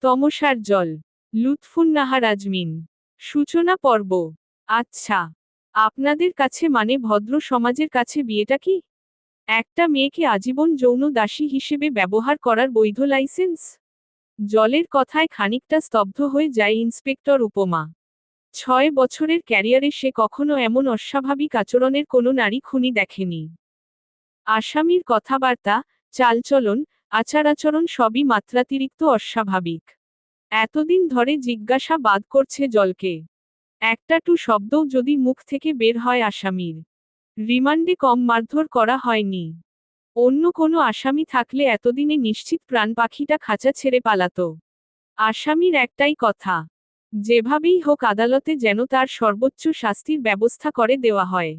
তমসার জল। লুৎফুন্নাহার আজমিন। সূচনা পর্ব। আচ্ছা, আপনাদের কাছে মানে ভদ্র সমাজের কাছে বিয়েটা কি একটা মেয়েকে আজীবন যৌন দাসী হিসেবে ব্যবহার করার বৈধ লাইসেন্স? জলের কথায় খানিকটা স্তব্ধ হয়ে যায় ইন্সপেক্টর উপমা। 6 বছরের ক্যারিয়ারে সে কখনো এমন অস্বাভাবিক আচরণের কোনো নারী খুনি দেখেনি। আসামির কথাবার্তা, চালচলন, আচার-আচরণ সবই মাত্রাতিরিক্ত অস্বাভাবিক। এতদিন ধরে জিজ্ঞাসাবাদ করছে জলকে। একটা টু শব্দও যদি মুখ থেকে বের হয় আসামির। রিমান্ডে কম মারধর করা হয়নি। অন্য কোনো আসামি থাকলে এতদিনে নিশ্চিত প্রাণ পাখিটা খাঁচা ছেড়ে পালাতো। আসামির একটাই কথা, যেভাবেই হোক আদালতে যেন তার সর্বোচ্চ শাস্তির ব্যবস্থা করে দেওয়া হয়।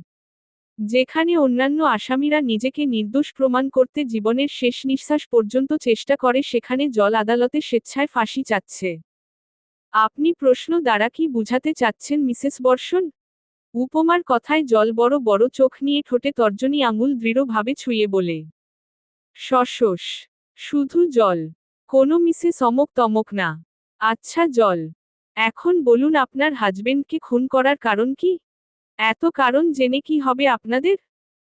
যেখানে অন্যান্য আসামিরা নিজেকে নির্দোষ প্রমাণ করতে জীবনের শেষ নিঃশ্বাস পর্যন্ত চেষ্টা করে, সেখানে জল আদালতে স্বেচ্ছায় ফাঁসি চাচ্ছে। আপনি প্রশ্ন দ্বারা কি বুঝাতে চাচ্ছেন মিসেস বর্ষণ? উপমার কথায় জল বড় বড় চোখ নিয়ে ঠোঁটে তর্জনী আঙুল দৃঢ়ভাবে ছুঁয়ে বলে। শশশ। শুধু জল। কোনো মিসেস অমক তমক না। আচ্ছা জল, এখন বলুন আপনার হাজবেন্ডকে খুন করার কারণ কি? এত কারণ জেনে কি হবে আপনাদের?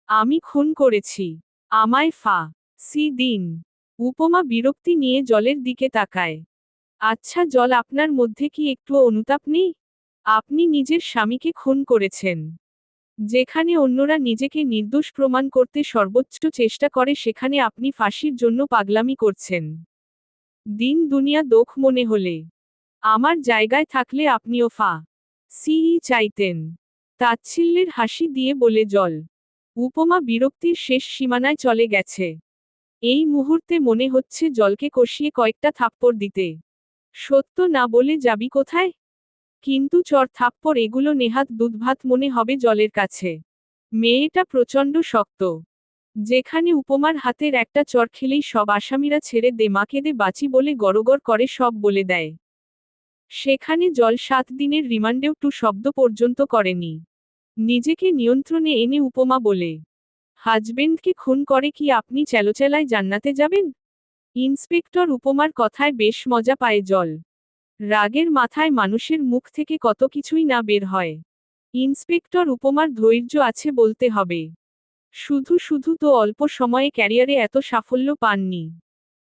আমি খুন করেছি। আমায় ফাঁসি দিন। উপমা বিরক্তি নিয়ে জলের দিকে তাকায়। আচ্ছা জল, আপনার মধ্যে কি একটুও অনুতাপ নেই? আপনি নিজের স্বামীকে খুন করেছেন। যেখানে অন্যরা নিজেকে নির্দোষ প্রমাণ করতে সর্বোচ্চ চেষ্টা করে, সেখানে আপনি ফাঁসির জন্য পাগলামি করছেন। দিন দুনিয়া দোখ মনে হলে আমার জায়গায় থাকলে আপনিও ফাঁসি চাইতেন। তাচ্ছিল্যের হাসি দিয়ে বলে জল। উপমা বিরক্তির শেষ সীমানায় চলে গেছে। এই মুহূর্তে মনে হচ্ছে জলকে কষিয়ে কয়েকটা থাপ্পড় দিতে। সত্য না বলে যাবি কোথায়? কিন্তু চর থাপ্পড় এগুলো নেহাত দুধভাত মনে হবে জলের কাছে। মেয়েটা প্রচণ্ড শক্ত। যেখানে উপমার হাতের একটা চর খেলেই সব আসামিরা ছেড়ে দে মাকে দে বাঁচি বলে গড়গড় করে সব বলে দেয়, সেখানে জল 7 দিনের রিমান্ডেও টু শব্দ পর্যন্ত করেনি। নিজেকে নিয়ন্ত্রণে এনে উপমা বলে, হাজবেন্ডকে খুন করে কি আপনি চেলোচেলায় জান্নাতে যাবেন? ইন্সপেক্টর উপমার কথায় বেশ মজা পায় জল। রাগের মাথায় মানুষের মুখ থেকে কত কিছুই না বের হয়। ইন্সপেক্টর উপমার ধৈর্য আছে বলতে হবে। শুধু শুধু তো অল্প সময়ে ক্যারিয়ারে এত সাফল্য পাননি।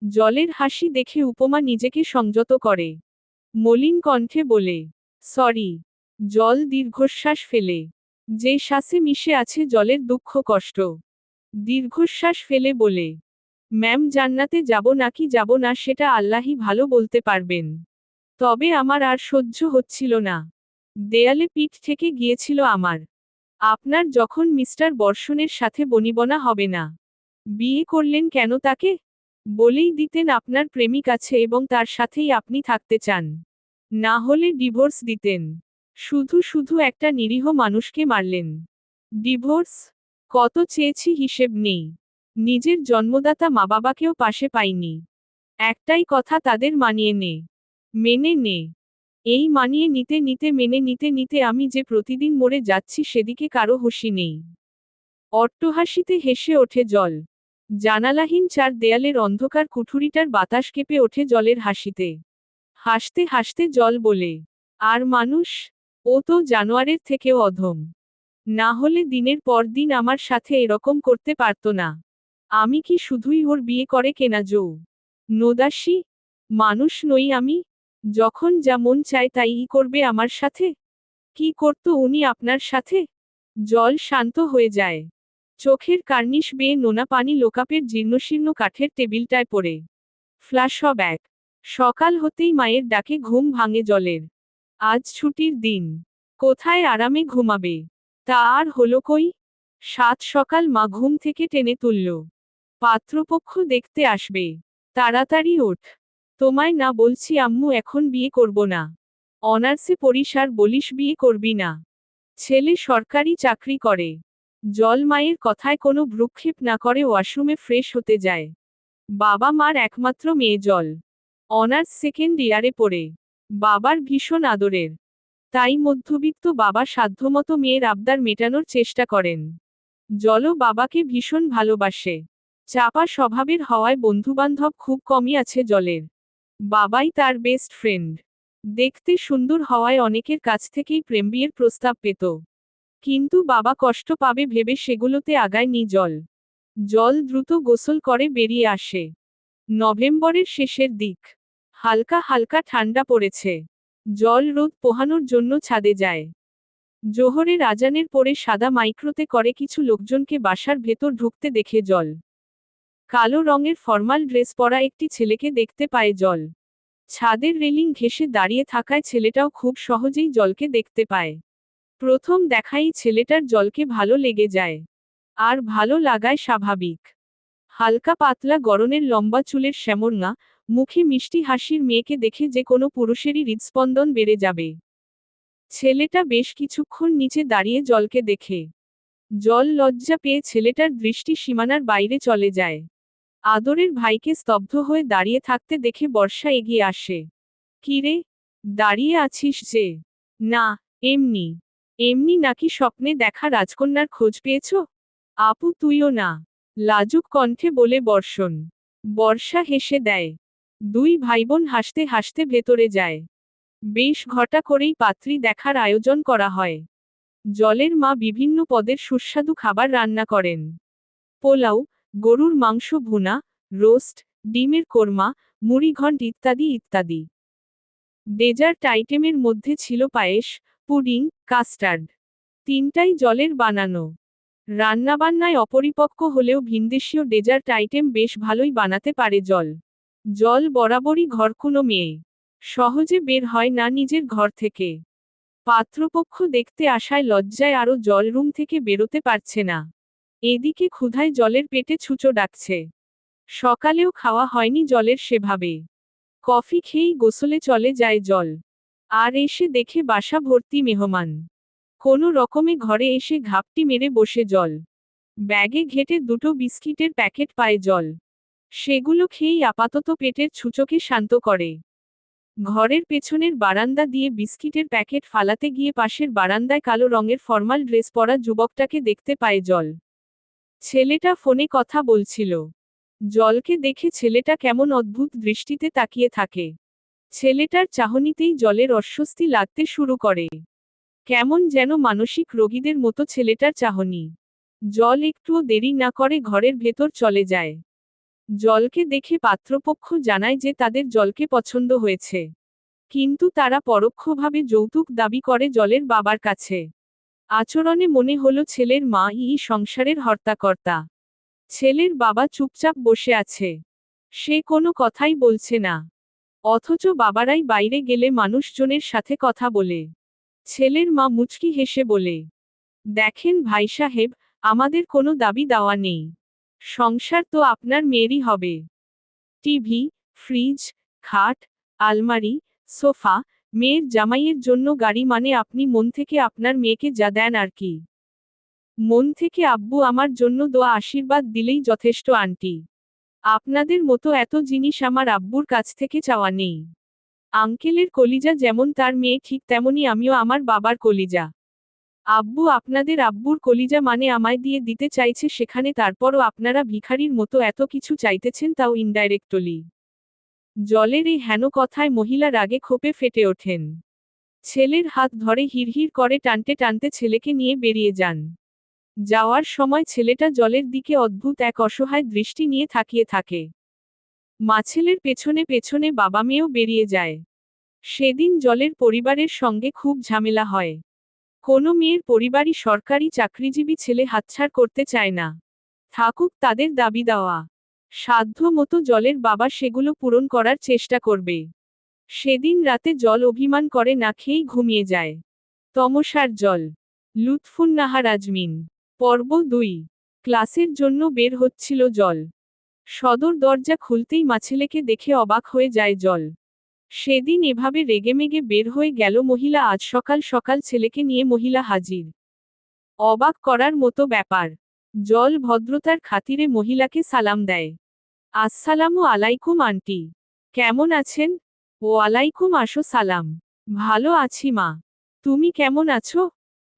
জলের হাসি দেখে উপমা নিজেকে সংযত করে। মলিন কণ্ঠে বলে, সরি। জল দীর্ঘশ্বাস ফেলে। যে শ্বাসে মিশে আছে জলের দুঃখ কষ্ট। দীর্ঘশ্বাস ফেলে বলে, ম্যাম জান্নাতে যাব নাকি যাব না সেটা আল্লাহই ভালো বলতে পারবেন। তবে আমার আর সহ্য হচ্ছিল না। দেয়ালে পিঠ থেকে গিয়েছিল আমার। আপনার যখন মিস্টার বর্ষণের সাথে বনিবনা হবে না, বিয়ে করলেন কেন তাকে? বলেই দিতেন আপনার প্রেমিক আছে এবং তার সাথেই আপনি থাকতে চান। না হলে ডিভোর্স দিতেন। শুধু শুধু একটা নিরীহ মানুষকে মারলেন। ডিভোর্স? কত চেয়েছি হিসেব নেই। নিজের জন্মদাতা মা বাবাকেও পাশে পাইনি। একটাই কথা, তাদের মানিয়ে নে। মেনে নে। এই মানিয়ে নিতে নিতে মেনে নিতে নিতে আমি যে প্রতিদিন মরে যাচ্ছি সেদিকে কারো হুঁশি নেই। অট্টহাসিতে হেসে ওঠে জল। জানালাহীন চার দেয়ালের অন্ধকার কুঠুরিটার বাতাস কেঁপে ওঠে জলের হাসিতে। হাসতে হাসতে জল বলে, আর মানুষ? ও তো জানোয়ারের থেকেও অধম। না হলে দিনের পর দিন আমার সাথে এরকম করতে পারতো না। আমি কি শুধুই ওর বিয়ে করে কেনা নদাসী? মানুষ নই আমি? যখন যা মন চায় তাই করবে আমার সাথে? কি করত উনি আপনার সাথে? জল শান্ত হয়ে যায়। চোখের কার্নিশ বেয়ে নোনা পানি লোকাপের জীর্ণশীর্ণ কাঠের টেবিলটায় পড়ে। ফ্ল্যাশব্যাক। সকাল হতেই মায়ের ডাকে ঘুম ভাঙে জলের। আজ ছুটির দিন। কোথায় আরামে ঘুমাবে? তা আর হলো কই? 7 সকাল মা ঘুম থেকে টেনে তুলল। পাত্রপক্ষ দেখতে আসবে। তাড়াতাড়ি ওঠ। তোমায় না বলছি আম্মু এখন বিয়ে করব না। অনার্সে পড়িস আর বলিস বিয়ে করবি না। ছেলে সরকারি চাকরি করে। জল মায়ের কথায় কোনো ভ্রুক্ষেপ না করে ওয়াশরুমে ফ্রেশ হতে যায়। বাবা মার একমাত্র মেয়ে জল। অনার্স সেকেন্ড ইয়ারে পড়ে। বাবার ভীষণ আদরের। তাই মধ্যবিত্ত বাবা সাধ্যমতো মেয়ের আবদার মেটানোর চেষ্টা করেন। জলও বাবাকে ভীষণ ভালোবাসে। চাপা স্বভাবের হওয়ায় বন্ধুবান্ধব খুব কমই আছে জলের। বাবাই তার বেস্ট ফ্রেন্ড। দেখতে সুন্দর হওয়ায় অনেকের কাছ থেকেই প্রেম বিয়ের প্রস্তাব পেত। কিন্তু বাবা কষ্ট পাবে ভেবে সেগুলোতে আগায়নি জল। জল দ্রুত গোসল করে বেরিয়ে আসে। নভেম্বরের শেষের দিক। হালকা হালকা ঠান্ডা পড়েছে। জল রোদ পোহানোর জন্য ছাদে যায়। জোহরের আজানের পরে সাদা মাইক্রোতে করে কিছু লোকজনকে বাসার ভেতর ঢুকতে দেখে জল। কালো রঙের ফর্মাল ড্রেস পরা একটি ছেলেকে দেখতে পায় জল। ছাদের রেলিং ঘেঁষে দাঁড়িয়ে থাকায় ছেলেটাও খুব সহজেই জলকে দেখতে পায়। প্রথম দেখাই ছেলেটার জলকে ভালো লেগে যায়। আর ভালো লাগায় স্বাভাবিক। হালকা পাতলা গড়নের লম্বা চুলের শ্যামরঙা, মুখে মিষ্টি হাসির মেয়েকে দেখে যে কোনো পুরুষেরই হৃদস্পন্দন বেড়ে যাবে। ছেলেটা বেশ কিছুক্ষণ নিচে দাঁড়িয়ে জলকে দেখে। জল লজ্জা পেয়ে ছেলেটার দৃষ্টি সীমানার বাইরে চলে যায়। আদরের ভাইকে স্তব্ধ হয়ে দাঁড়িয়ে থাকতে দেখে বর্ষা এগিয়ে আসে। কিরে, দাঁড়িয়ে আছিস যে? না, এমনি। এমনি নাকি স্বপ্নে দেখা রাজকন্যার খোঁজ পেয়েছ? আপু তুইও না, লাজুক কণ্ঠে বলে বর্ষণ। বর্ষা হেসে দেয়। দুই ভাইবোন হাসতে হাসতে ভেতরে যায়। বেশ ঘটা করেই পাত্রী দেখার আয়োজন করা হয়। জলের মা বিভিন্ন পদের সুস্বাদু খাবার রান্না করেন। পোলাও, গরুর মাংস ভুনা, রোস্ট, ডিমের কোরমা, মুড়িঘণ্ট ইত্যাদি ইত্যাদি। ডেজার্ট আইটেমের মধ্যে ছিল পায়েস, পুডিং, কাস্টার্ড। তিনটাই জলের বানানো। রান্নাবান্নায় অপরিপক্ক হলেও ভিনদেশীয় ডেজার্ট আইটেম বেশ ভালোই বানাতে পারে জল। জল বরাবরই ঘরকুনো মেয়ে। সহজে বের হয় না নিজের ঘর থেকে। পাত্রপক্ষ দেখতে আসায় লজ্জায় আরও জল রুম থেকে বেরোতে পারছে না। এদিকে ক্ষুধায় জলের পেটে ছুঁচো ডাকছে। সকালেও খাওয়া হয়নি জলের সেভাবে। কফি খেয়েই গোসলে চলে যায় জল। আর এসে দেখে বাসা ভর্তি মেহমান। কোনো রকমে ঘরে এসে ঘাপটি মেরে বসে জল। ব্যাগে ঘেটে দুটো বিস্কিটের প্যাকেট পায় জল। সেগুলো খেয়েই আপাতত পেটের ছুঁচোকে শান্ত করে। ঘরের পেছনের বারান্দা দিয়ে বিস্কিটের প্যাকেট ফালাতে গিয়ে পাশের বারান্দায় কালো রঙের ফর্মাল ড্রেস পরা যুবকটাকে দেখতে পায় জল। ছেলেটা ফোনে কথা বলছিল। জলকে দেখে ছেলেটা কেমন অদ্ভুত দৃষ্টিতে তাকিয়ে থাকে। ছেলেটার চাহনিতেই জলের অস্বস্তি লাগতে শুরু করে। কেমন যেন মানসিক রোগীদের মতো ছেলেটার চাহনি। জল একটুও দেরি না করে ঘরের ভেতর চলে যায়। জলকে দেখে পাত্রপক্ষ জানায় যে তাদের জলকে পছন্দ হয়েছে। কিন্তু তারা পরোক্ষভাবে যৌতুক দাবি করে জলের বাবার কাছে। আচরণে মনে হলো ছেলের মা সংসারের হর্তাকর্তা। ছেলের বাবা চুপচাপ বসে আছে। সে কোনো কথাই বলছে না। অথচ বাবারাই বাইরে গেলে মানুষজনের সাথে কথা বলে। ছেলের মা মুচকি হেসে বলে, দেখেন ভাই সাহেব, আমাদের কোনো দাবি দাওয়া নেই। সংসার তো আপনার মেয়েরই হবে। টিভি, ফ্রিজ, খাট, আলমারি, সোফা, মেয়ের জামাইয়ের জন্য গাড়ি মানে আপনি মন থেকে আপনার মেয়েকে যা দেন আর কি। মন থেকে আব্বু আমার জন্য দোয়া আশীর্বাদ দিলেই যথেষ্ট আন্টি। আপনাদের মতো এত জিনিস আমার আব্বুর কাছ থেকে চাওয়া নেই। আঙ্কেলের কলিজা যেমন তার মেয়ে ঠিক তেমনি আমিও আমার বাবার কলিজা। আব্বু আপনাদের আব্বুর কলিজা মানে আমায় দিয়ে দিতে চাইছে সেখানে তারপরও আপনারা ভিখারির মতো এত কিছু চাইতেছেন তাও ইনডাইরেক্টলি। জলের এই হেন কথায় মহিলা রাগে ক্ষোভে ফেটে ওঠেন। ছেলের হাত ধরে হিড়হিড় করে টানতে টানতে ছেলেকে নিয়ে বেরিয়ে যান। যাওয়ার সময় ছেলেটা জলের দিকে অদ্ভুত এক অসহায় দৃষ্টি নিয়ে তাকিয়ে থাকে। ছেলের পেছনে পেছনে বাবা মেয়েও বেরিয়ে যায়। সেদিন জলের পরিবারের সঙ্গে খুব ঝামেলা হয়। কোনো মেয়ের পরিবারই সরকারি চাকরিজীবী ছেলে হাতছাড় করতে চায় না। থাকুক তাদের দাবি দেওয়া। সাধ্য মতো জলের বাবা সেগুলো পূরণ করার চেষ্টা করবে। সেদিন রাতে জল অভিমান করে না খেয়েই ঘুমিয়ে যায়। তমসার জল। লুৎফুন্নাহার আজমিন। পর্ব 2। ক্লাসের জন্য বের হচ্ছিল জল। সদর দরজা খুলতেই ছেলেকে দেখে অবাক হয়ে যায় জল। সেদিন এভাবে রেগেমেগে বের হয়ে গেল মহিলা, আজ সকাল সকাল ছেলেকে নিয়ে মহিলা হাজির। অবাক করার মতো ব্যাপার। জল ভদ্রতার খাতিরে মহিলাকে সালাম দেয়। আসসালামু আলাইকুম আন্টি। কেমন আছেন? ওয়ালাইকুম আসো সালাম। ভালো আছি মা। তুমি কেমন আছো?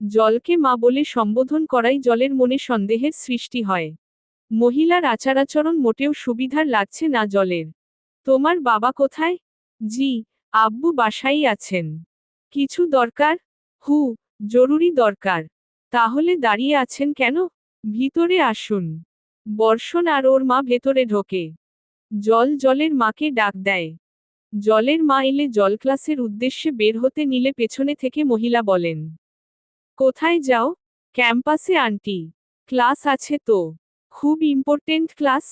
জলকে মা বলে সম্বোধন করাই জলের মনে সন্দেহের সৃষ্টি হয়। মহিলার আচারাচরণ মোটেও সুবিধার লাগছে না জলের। তোমার বাবা কোথায়? জি, আব্বু বাসায় আছেন। কিছু দরকার? হু, জরুরি দরকার। তাহলে দাঁড়িয়ে আছেন কেন? ভিতরে আসুন। বর্ষণ আর ওর মা ভেতরে ঢোকে। জলের মাকে ডাক দেয়। জলের মা এলে জল ক্লাসের উদ্দেশ্যে বের হতে নিলে পেছনে থেকে মহিলা বলেন, কোথায় যাও? ক্যাম্পাসে আন্টি। ক্লাস আছে তো। খুব ইম্পর্টেন্ট ক্লাস?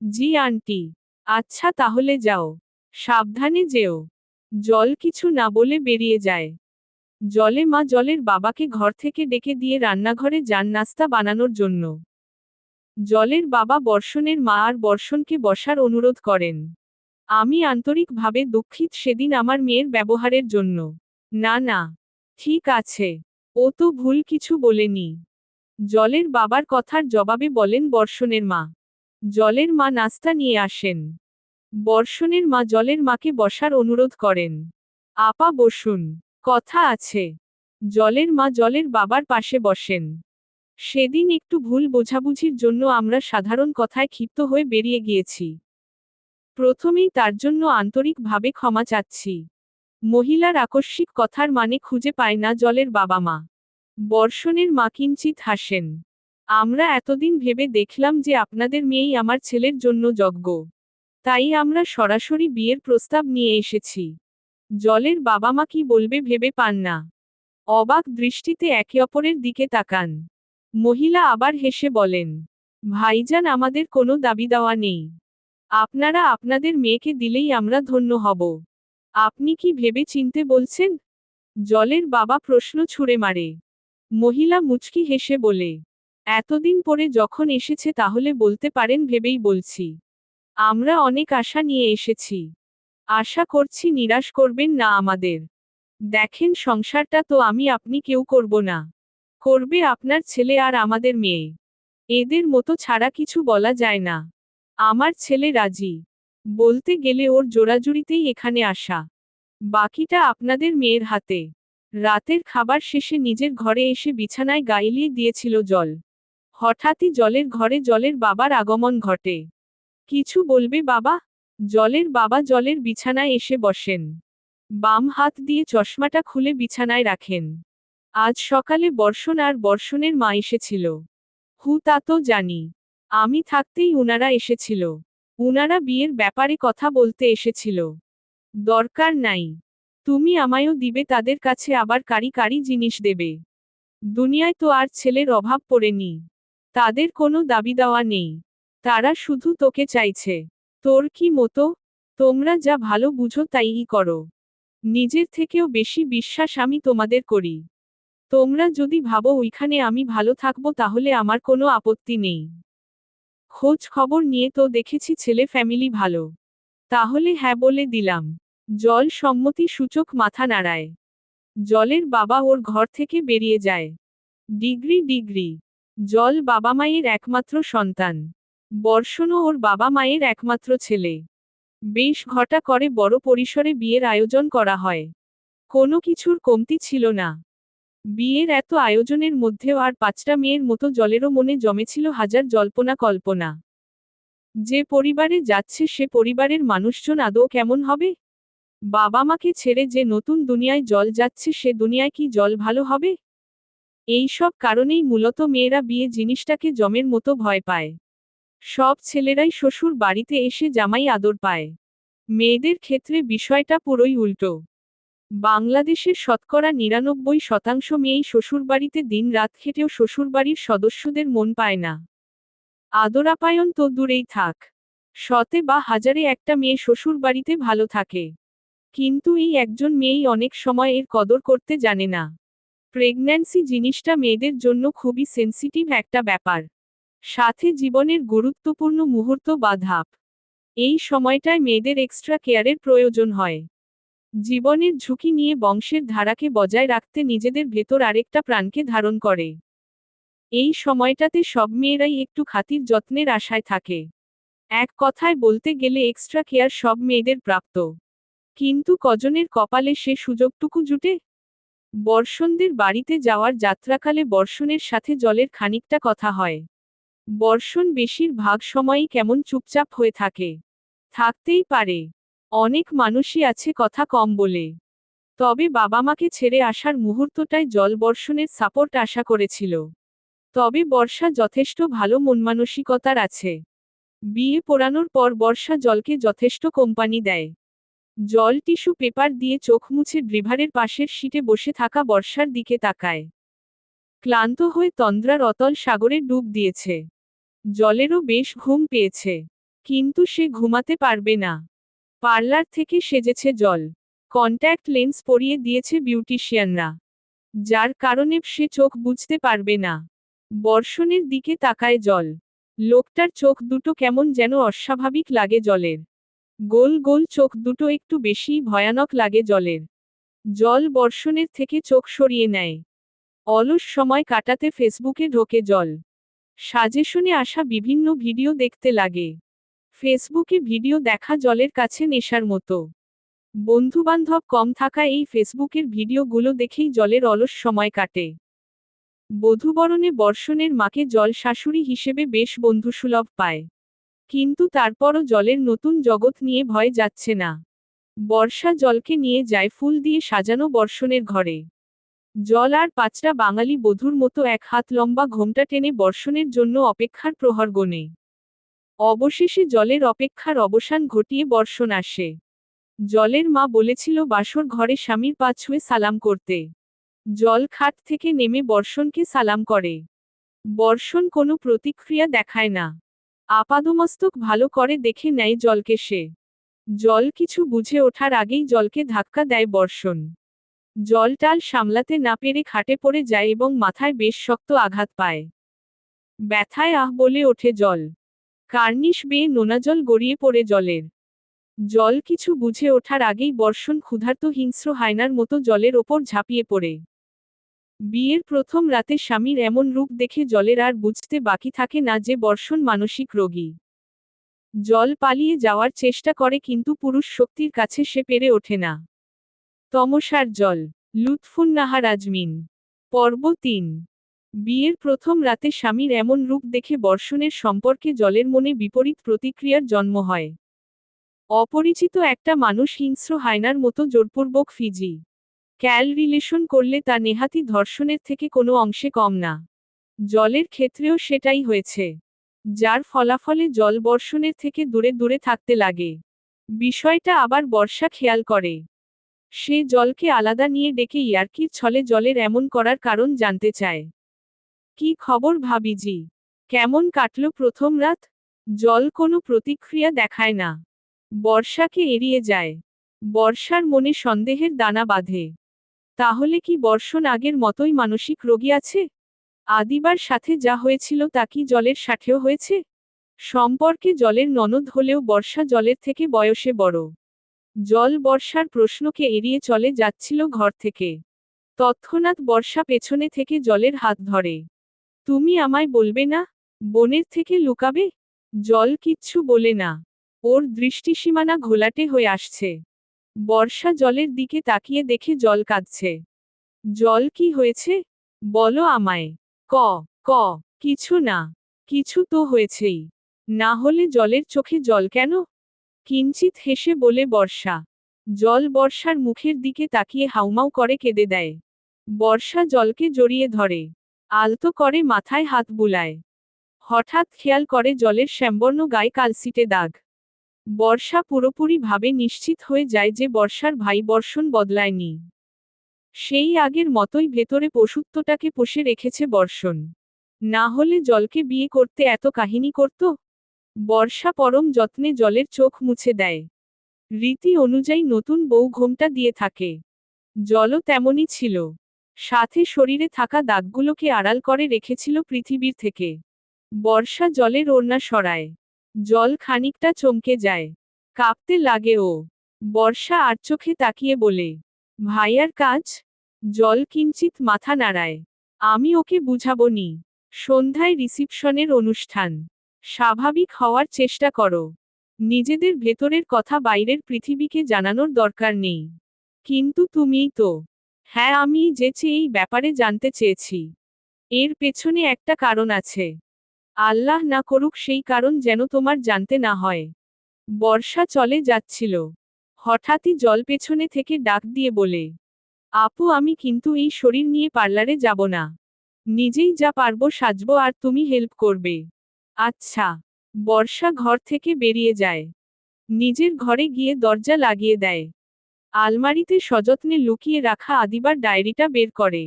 জি আন্টি। আচ্ছা তাহলে যাও। সাবধানে যেও। জল কিছু না বলে বেরিয়ে যায়। মা জলের বাবাকে ঘর থেকে ডেকে দিয়ে রান্নাঘরে যান নাস্তা বানানোর জন্য। জলের বাবা বর্ষণের মা আর বর্ষণকে বসার অনুরোধ করেন। আমি আন্তরিকভাবে দুঃখিত সেদিন আমার মেয়ের ব্যবহারের জন্য। না না, ঠিক আছে। ও তো ভুল কিছু বলেনি। জলের বাবার কথার জবাবে বলেন বর্ষণের মা। জলের মা নাস্তা নিয়ে আসেন। বর্ষণের মা জলের মাকে বসার অনুরোধ করেন। আপা বসুন, কথা আছে। জলের মা জলের বাবার পাশে বসেন। সেদিন একটু ভুল বোঝাবুঝির জন্য আমরা সাধারণ কথায় ক্ষিপ্ত হয়ে বেরিয়ে গিয়েছি। প্রথমেই তার জন্য আন্তরিকভাবে ক্ষমা চাচ্ছি। মহিলার আকস্মিক কথার মানে খুঁজে পায় না জলের বাবা মা। বর্ষণের মা কিঞ্চিৎ হাসেন। আমরা এতদিন ভেবে দেখলাম যে আপনাদের মেয়েই আমার ছেলের জন্য যোগ্য। তাই আমরা সরাসরি বিয়ের প্রস্তাব নিয়ে এসেছি। জলের বাবা মা কি বলবে ভেবে পান না। অবাক দৃষ্টিতে একে অপরের দিকে তাকান। মহিলা আবার হেসে বলেন, ভাইজান আমাদের কোনো দাবি দেওয়া নেই। আপনারা আপনাদের মেয়েকে দিলেই আমরা ধন্য হব। আপনি কি ভেবে চিনতে বলছেন? জলের বাবা প্রশ্ন ছুড়ে মারে। মহিলা মুচকি হেসে বলে, এতদিন পরে যখন এসেছে তাহলে বলতে পারেন ভেবেই বলছি। আমরা অনেক আশা নিয়ে এসেছি। আশা করছি নিরাশ করবেন না আমাদের। দেখেন সংসারটা তো আমি আপনি কেউ করব না। করবে আপনার ছেলে আর আমাদের মেয়ে। এদের মতো ছাড়া কিছু বলা যায় না। আমার ছেলে রাজি। বলতে গেলে ওর জোরাজুরিতেই এখানে আসা। বাকিটা আপনাদের মেয়ের হাতে। রাতের খাবার শেষে নিজের ঘরে এসে বিছানায় গা এলিয়ে দিয়েছিল জল। হঠাৎই জলের ঘরে জলের বাবার আগমন ঘটে। কিছু বলবে বাবা? জলের বাবা জলের বিছানায় এসে বসেন। বাম হাত দিয়ে চশমাটা খুলে বিছানায় রাখেন। আজ সকালে বর্ষণ আর বর্ষণের মা এসেছিল। তা তো জানি। আমি থাকতেই উনারা এসেছিল। উনারা বিয়ের ব্যাপারে কথা বলতে এসেছিল। দরকার নাই। তুমি আমায়ও দিবে তাদের কাছে আবার কারি কারি জিনিস দেবে। দুনিয়ায় তো আর ছেলের অভাব পড়েনি। তাদের কোনো দাবি দেওয়া নেই। তারা শুধু তোকে চাইছে। তোর কি মতো? তোমরা যা ভালো বুঝো তাইই করো। নিজের থেকেও বেশি বিশ্বাস আমি তোমাদের করি। তোমরা যদি ভাবো ওইখানে আমি ভালো থাকবো তাহলে আমার কোনো আপত্তি নেই। খোঁজ খবর নিয়ে তো দেখেছি ছেলে ফ্যামিলি ভালো। তাহলে হ্যাঁ বলে দিলাম। জল সম্মতি সূচক মাথা নাড়ায়। জলের বাবা ওর ঘর থেকে বেরিয়ে যায়। ডিগ্রি। জল বাবা মায়ের একমাত্র সন্তান। বর্ষণও ওর বাবা মায়ের একমাত্র ছেলে। বেশ ঘটা করে বড় পরিসরে বিয়ের আয়োজন করা হয়। কোনো কিছুর কমতি ছিল না। বিয়ের এত আয়োজনের মধ্যেও আর 5টা মেয়ের মতো জলেরও মনে জমেছিল হাজার জল্পনা কল্পনা। যে পরিবারে যাচ্ছে সে পরিবারের মানুষজন আদৌ কেমন হবে? বাবা মাকে ছেড়ে যে নতুন দুনিয়ায় জল যাচ্ছে সে দুনিয়ায় কি জল ভালো হবে? এই সব কারণেই মূলত মেয়েরা বিয়ে জিনিসটাকে জমের মতো ভয় পায়। সব ছেলেরাই শ্বশুর বাড়িতে এসে জামাই আদর পায়। মেয়েদের ক্ষেত্রে বিষয়টা পুরোই উল্টো। বাংলাদেশের শতকরা 99% মেয়েই শ্বশুরবাড়িতে দিন রাত খেটেও শ্বশুরবাড়ির সদস্যদের মন পায় না। আদর আপ্যায়ন তো দূরেই থাক। শতে বা হাজারে একটা মেয়ে শ্বশুরবাড়িতে ভালো থাকে। কিন্তু এই একজন মেয়েই অনেক সময় এর কদর করতে জানে না। প্রেগন্যান্সি জিনিসটা মেয়েদের জন্য খুবই সেনসিটিভ একটা ব্যাপার। সাথে জীবনের গুরুত্বপূর্ণ মুহূর্ত বা ধাপ। এই সময়টায় মেয়েদের এক্সট্রা কেয়ারের প্রয়োজন হয়। জীবনের ঝুঁকি নিয়ে বংশের ধারাকে বজায় রাখতে নিজেদের ভেতর আরেকটা প্রাণকে ধারণ করে। এই সময়টাতে সব মেয়েরাই একটু খাতির যত্নের আশায় থাকে। এক কথায় বলতে গেলে এক্সট্রা কেয়ার সব মেয়েদের প্রাপ্ত। কিন্তু কজনের কপালে সে সুযোগটুকু জুটে? বর্ষণদের বাড়িতে যাওয়ার যাত্রাকালে বর্ষণের সাথে জলের খানিকটা কথা হয়। বর্ষণ বেশিরভাগ সময়ই কেমন চুপচাপ হয়ে থাকে। থাকতেই পারে। অনেক মানুষই আছে কথা কম বলে। তবে বাবা মাকে ছেড়ে আসার মুহূর্তটায় জল বর্ষণের সাপোর্ট আশা করেছিল। তবে বর্ষা যথেষ্ট ভালো মনমানসিকতার আছে। বিয়ে পড়ানোর পর বর্ষা জলকে যথেষ্ট কোম্পানি দেয়। জল টিস্যু পেপার দিয়ে চোখ মুছে ড্রাইভারের পাশের সিটে বসে থাকা বর্ষার দিকে তাকায়। ক্লান্ত হয়ে তন্দ্রার অতল সাগরে ডুব দিয়েছে। জলেরও বেশ ঘুম পেয়েছে। কিন্তু সে ঘুমাতে পারবে না। পার্লার থেকে সেজেছে জল। কন্ট্যাক্ট লেন্স পরিয়ে দিয়েছে বিউটিশিয়ানরা। যার কারণে সে চোখ বুঝতে পারবে না। বর্ষণের দিকে তাকায় জল। লোকটার চোখ দুটো কেমন যেন অস্বাভাবিক লাগে জলের। গোল গোল চোখ দুটো একটু বেশিই ভয়ানক লাগে জলের। জল বর্ষণের থেকে চোখ সরিয়ে নেয়। অলস সময় কাটাতে ফেসবুকে ঢোকে জল। সাজেশনে আসা বিভিন্ন ভিডিও দেখতে লাগে। ফেসবুকে ভিডিও দেখা জলের কাছে নেশার মতো। বন্ধুবান্ধব কম থাকা এই ফেসবুকের ভিডিওগুলো দেখেই জলের অলস সময় কাটে। বধূবরণে বর্ষণের মাকে জল শাশুড়ি হিসেবে বেশ বন্ধুসুলভ পায়। কিন্তু তারপরও জলের নতুন জগৎ নিয়ে ভয় যাচ্ছে না। বর্ষা জলকে নিয়ে যায় ফুল দিয়ে সাজানো বর্ষণের ঘরে। জল আর পাঁচটা বাঙালি বধূর মতো এক হাত লম্বা ঘোমটা টেনে বর্ষণের জন্য অপেক্ষার প্রহর গোনে। অবশেষে জলের অপেক্ষার অবসান ঘটিয়ে বর্ষণ আসে। জলের মা বলেছিল বাসর ঘরে স্বামীর পা ছুঁয়ে সালাম করতে। জল খাট থেকে নেমে বর্ষণকে সালাম করে। বর্ষণ কোনো প্রতিক্রিয়া দেখায় না। আপাদমস্তক ভালো করে দেখে নেয় জলকে সে। জল কিছু বুঝে ওঠার আগেই জলকে ধাক্কা দেয় বর্ষণ। জল টাল সামলাতে না পেরে খাটে পড়ে যায় এবং মাথায় বেশ শক্ত আঘাত পায়। ব্যথায় আহ বলে ওঠে জল। কার্নিশ বেয়ে নোনা জল গড়িয়ে পড়ে জলের। জল কিছু বুঝে ওঠার আগেই বর্ষণ ক্ষুধার্ত হিংস্র হায়নার মতো জলের ওপর ঝাঁপিয়ে পড়ে। বিয়ের প্রথম রাতে স্বামীর এমন রূপ দেখে জলের আর বুঝতে বাকি থাকে না যে বর্ষণ মানসিক রোগী। জল পালিয়ে যাওয়ার চেষ্টা করে কিন্তু পুরুষ শক্তির কাছে সে পেরে ওঠে না। তমসার জল। লুৎফুন্নাহার আজমিন। পর্ব ৩। বিয়ের প্রথম রাতে স্বামীর এমন রূপ দেখে বর্ষণের সম্পর্কে জলের মনে বিপরীত প্রতিক্রিয়ার জন্ম হয়। অপরিচিত একটা মানুষ হিংস্র হায়নার মতো জোরপূর্বক ফিজি ক্যাল রিলেশন করলে তা নেহাতি ধর্ষণের থেকে কোনো অংশে কম না। জলের ক্ষেত্রেও সেটাই হয়েছে। যার ফলাফলে জল বর্ষণের থেকে দূরে দূরে থাকতে লাগে। বিষয়টা আবার বর্ষা খেয়াল করে। সে জলকে আলাদা নিয়ে ডেকে ইয়ার্কির ছলে জলের এমন করার কারণ জানতে চায়। কি খবর ভাবিজি? কেমন কাটল প্রথম রাত? জল কোনো প্রতিক্রিয়া দেখায় না। বর্ষাকে এড়িয়ে যায়। বর্ষার মনে সন্দেহের দানা বাঁধে। তাহলে কি বর্ষণ আগের মতোই মানসিক রোগী আছে? আদিবার সাথে যা হয়েছিল তা কি জলের সাথেও হয়েছে? সম্পর্কে জলের ননদ হলেও বর্ষা জলের থেকে বয়সে বড়। জল বর্ষার প্রশ্নকে এড়িয়ে চলে যাচ্ছিল ঘর থেকে। তৎক্ষণাৎ বর্ষা পেছনে থেকে জলের হাত ধরে। তুমি আমায় বলবে না? বোনের থেকে লুকাবে? জল কিচ্ছু বলে না। ওর দৃষ্টিসীমানা ঘোলাটে হয়ে আসছে। বর্ষা জলের দিকে তাকিয়ে দেখে জল কাঁদছে। জল কি হয়েছে? বলো আমায়। ক ক কিছু না। কিছু তো হয়েছেই। না হলে জলের চোখে জল কেন? কিঞ্চিত হেসে বলে বর্ষা। জল বর্ষার মুখের দিকে তাকিয়ে হাউমাউ করে কেঁদে দেয়। বর্ষা জলকে জড়িয়ে ধরে। আলতো করে মাথায় হাত বুলায়। হঠাৎ খেয়াল করে জলের শ্যামবর্ণ গায়ে কালশিটে দাগ। বর্ষা পুরোপুরি ভাবে নিশ্চিত হয়ে যায় যে বর্ষার ভাই বর্ষণ বদলায়নি। সেই আগের মতোই ভেতরে পশুত্বটাকে পুষে রেখেছে বর্ষণ। না হলে জলকে বিয়ে করতে এত কাহিনী করত? বর্ষা পরম যত্নে জলের চোখ মুছে দেয়। রীতি অনুযায়ী নতুন বউ ঘোমটা দিয়ে থাকে। জলও তেমনই ছিল। সাথে শরীরে থাকা দাগগুলোকে আড়াল করে রেখেছিল পৃথিবীর থেকে। বর্ষা জলের ওড়না সরায়। জল খানিকটা চমকে যায়। কাঁপতে লাগে ও। বর্ষা আর চোখে তাকিয়ে বলে, ভাইয়ার কাজ? জল কিঞ্চিত মাথা নাড়ায়। আমি ওকে বুঝাবো নি। সন্ধ্যায় রিসিপশনের অনুষ্ঠান। স্বাভাবিক হওয়ার চেষ্টা করো। নিজেদের ভেতরের কথা বাইরের পৃথিবীকে জানানোর দরকার নেই। কিন্তু তুমিই তো। হ্যাঁ, আমি যেচে এই ব্যাপারে জানতে চেয়েছি। এর পেছনে একটা কারণ আছে। আল্লাহ না করুক সেই কারণ যেন তোমার জানতে না হয়। বর্ষা চলে যাচ্ছিল। হঠাৎই জল পেছনে থেকে ডাক দিয়ে বলে, আপু আমি কিন্তু এই শরীর নিয়ে পার্লারে যাব না। নিজেই যা পারবো সাজবো আর তুমি হেল্প করবে। আচ্ছা। বর্ষা ঘর থেকে বেরিয়ে যায়। নিজের ঘরে গিয়ে দরজা লাগিয়ে দেয়। আলমারিতে সযত্নে লুকিয়ে রাখা আদিবার ডায়েরিটা বের করে।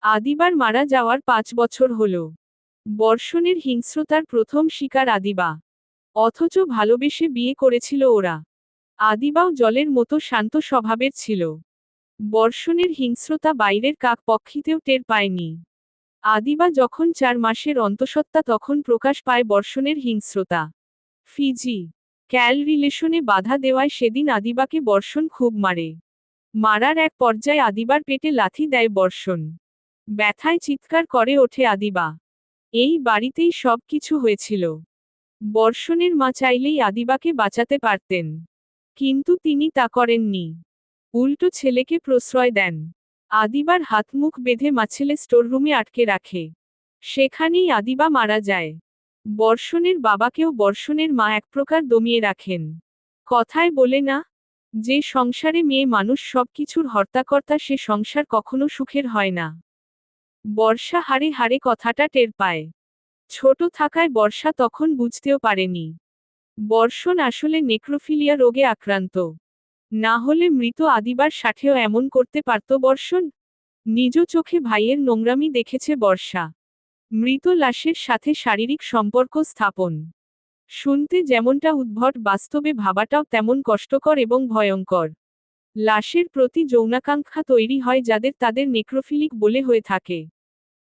আদিবার মারা যাওয়ার 5 বছর হলো। বর্ষণের হিংস্রতার প্রথম শিকার আদিবা। অথচ ভালোবেসে বিয়ে করেছিল ওরা। আদিবাও জলের মতো শান্ত স্বভাবের ছিল। বর্ষণের হিংস্রতা বাইরের কাক পক্ষীতেও টের পায়নি। আদিবা যখন 4 মাসের অন্তঃসত্ত্বা তখন প্রকাশ পায় বর্ষণের হিংস্রতা। ফিজি ক্যাল রিলেশনে বাধা দেওয়ায় সেদিন আদিবাকে বর্ষণ খুব মারে। মারার এক পর্যায়ে আদিবার পেটে লাথি দেয় বর্ষণ। ব্যথায় চিৎকার করে ওঠে আদিবা। এই বাড়িতেই সব কিছু হয়েছিল। বর্ষণের মা চাইলেই আদিবাকে বাঁচাতে পারতেন। কিন্তু তিনি তা করেননি। উল্টো ছেলেকে প্রশ্রয় দেন। আদিবার হাত মুখ বেঁধে মাছেলে স্টোররুমে আটকে রাখে। সেখানেই আদিবা মারা যায়। বর্ষণের বাবাকেও বর্ষণের মা এক প্রকার দমিয়ে রাখেন। কথায় বলে না, যে সংসারে মেয়ে মানুষ সব কিছুর হর্তাকর্তা সে সংসার কখনো সুখের হয় না। বর্ষা হাড়ে হাড়ে কথাটা টের পায়। ছোট থাকায় বর্ষা তখন বুঝতেও পারেনি। বর্ষণ আসলে নেক্রোফিলিয়া রোগে আক্রান্ত। না হলে মৃত আদিবার সাথেও এমন করতে পারত বর্ষণ? নিজ চোখে ভাইয়ের নোংরামি দেখেছে বর্ষা। মৃত লাশের সাথে শারীরিক সম্পর্ক স্থাপন। শুনতে যেমনটা উদ্ভট বাস্তবে ভাবাটাও তেমন কষ্টকর এবং ভয়ঙ্কর। লাশের প্রতি যৌনাকাঙ্ক্ষা তৈরি হয় যাদের তাদের নেক্রোফিলিক বলে হয়ে থাকে।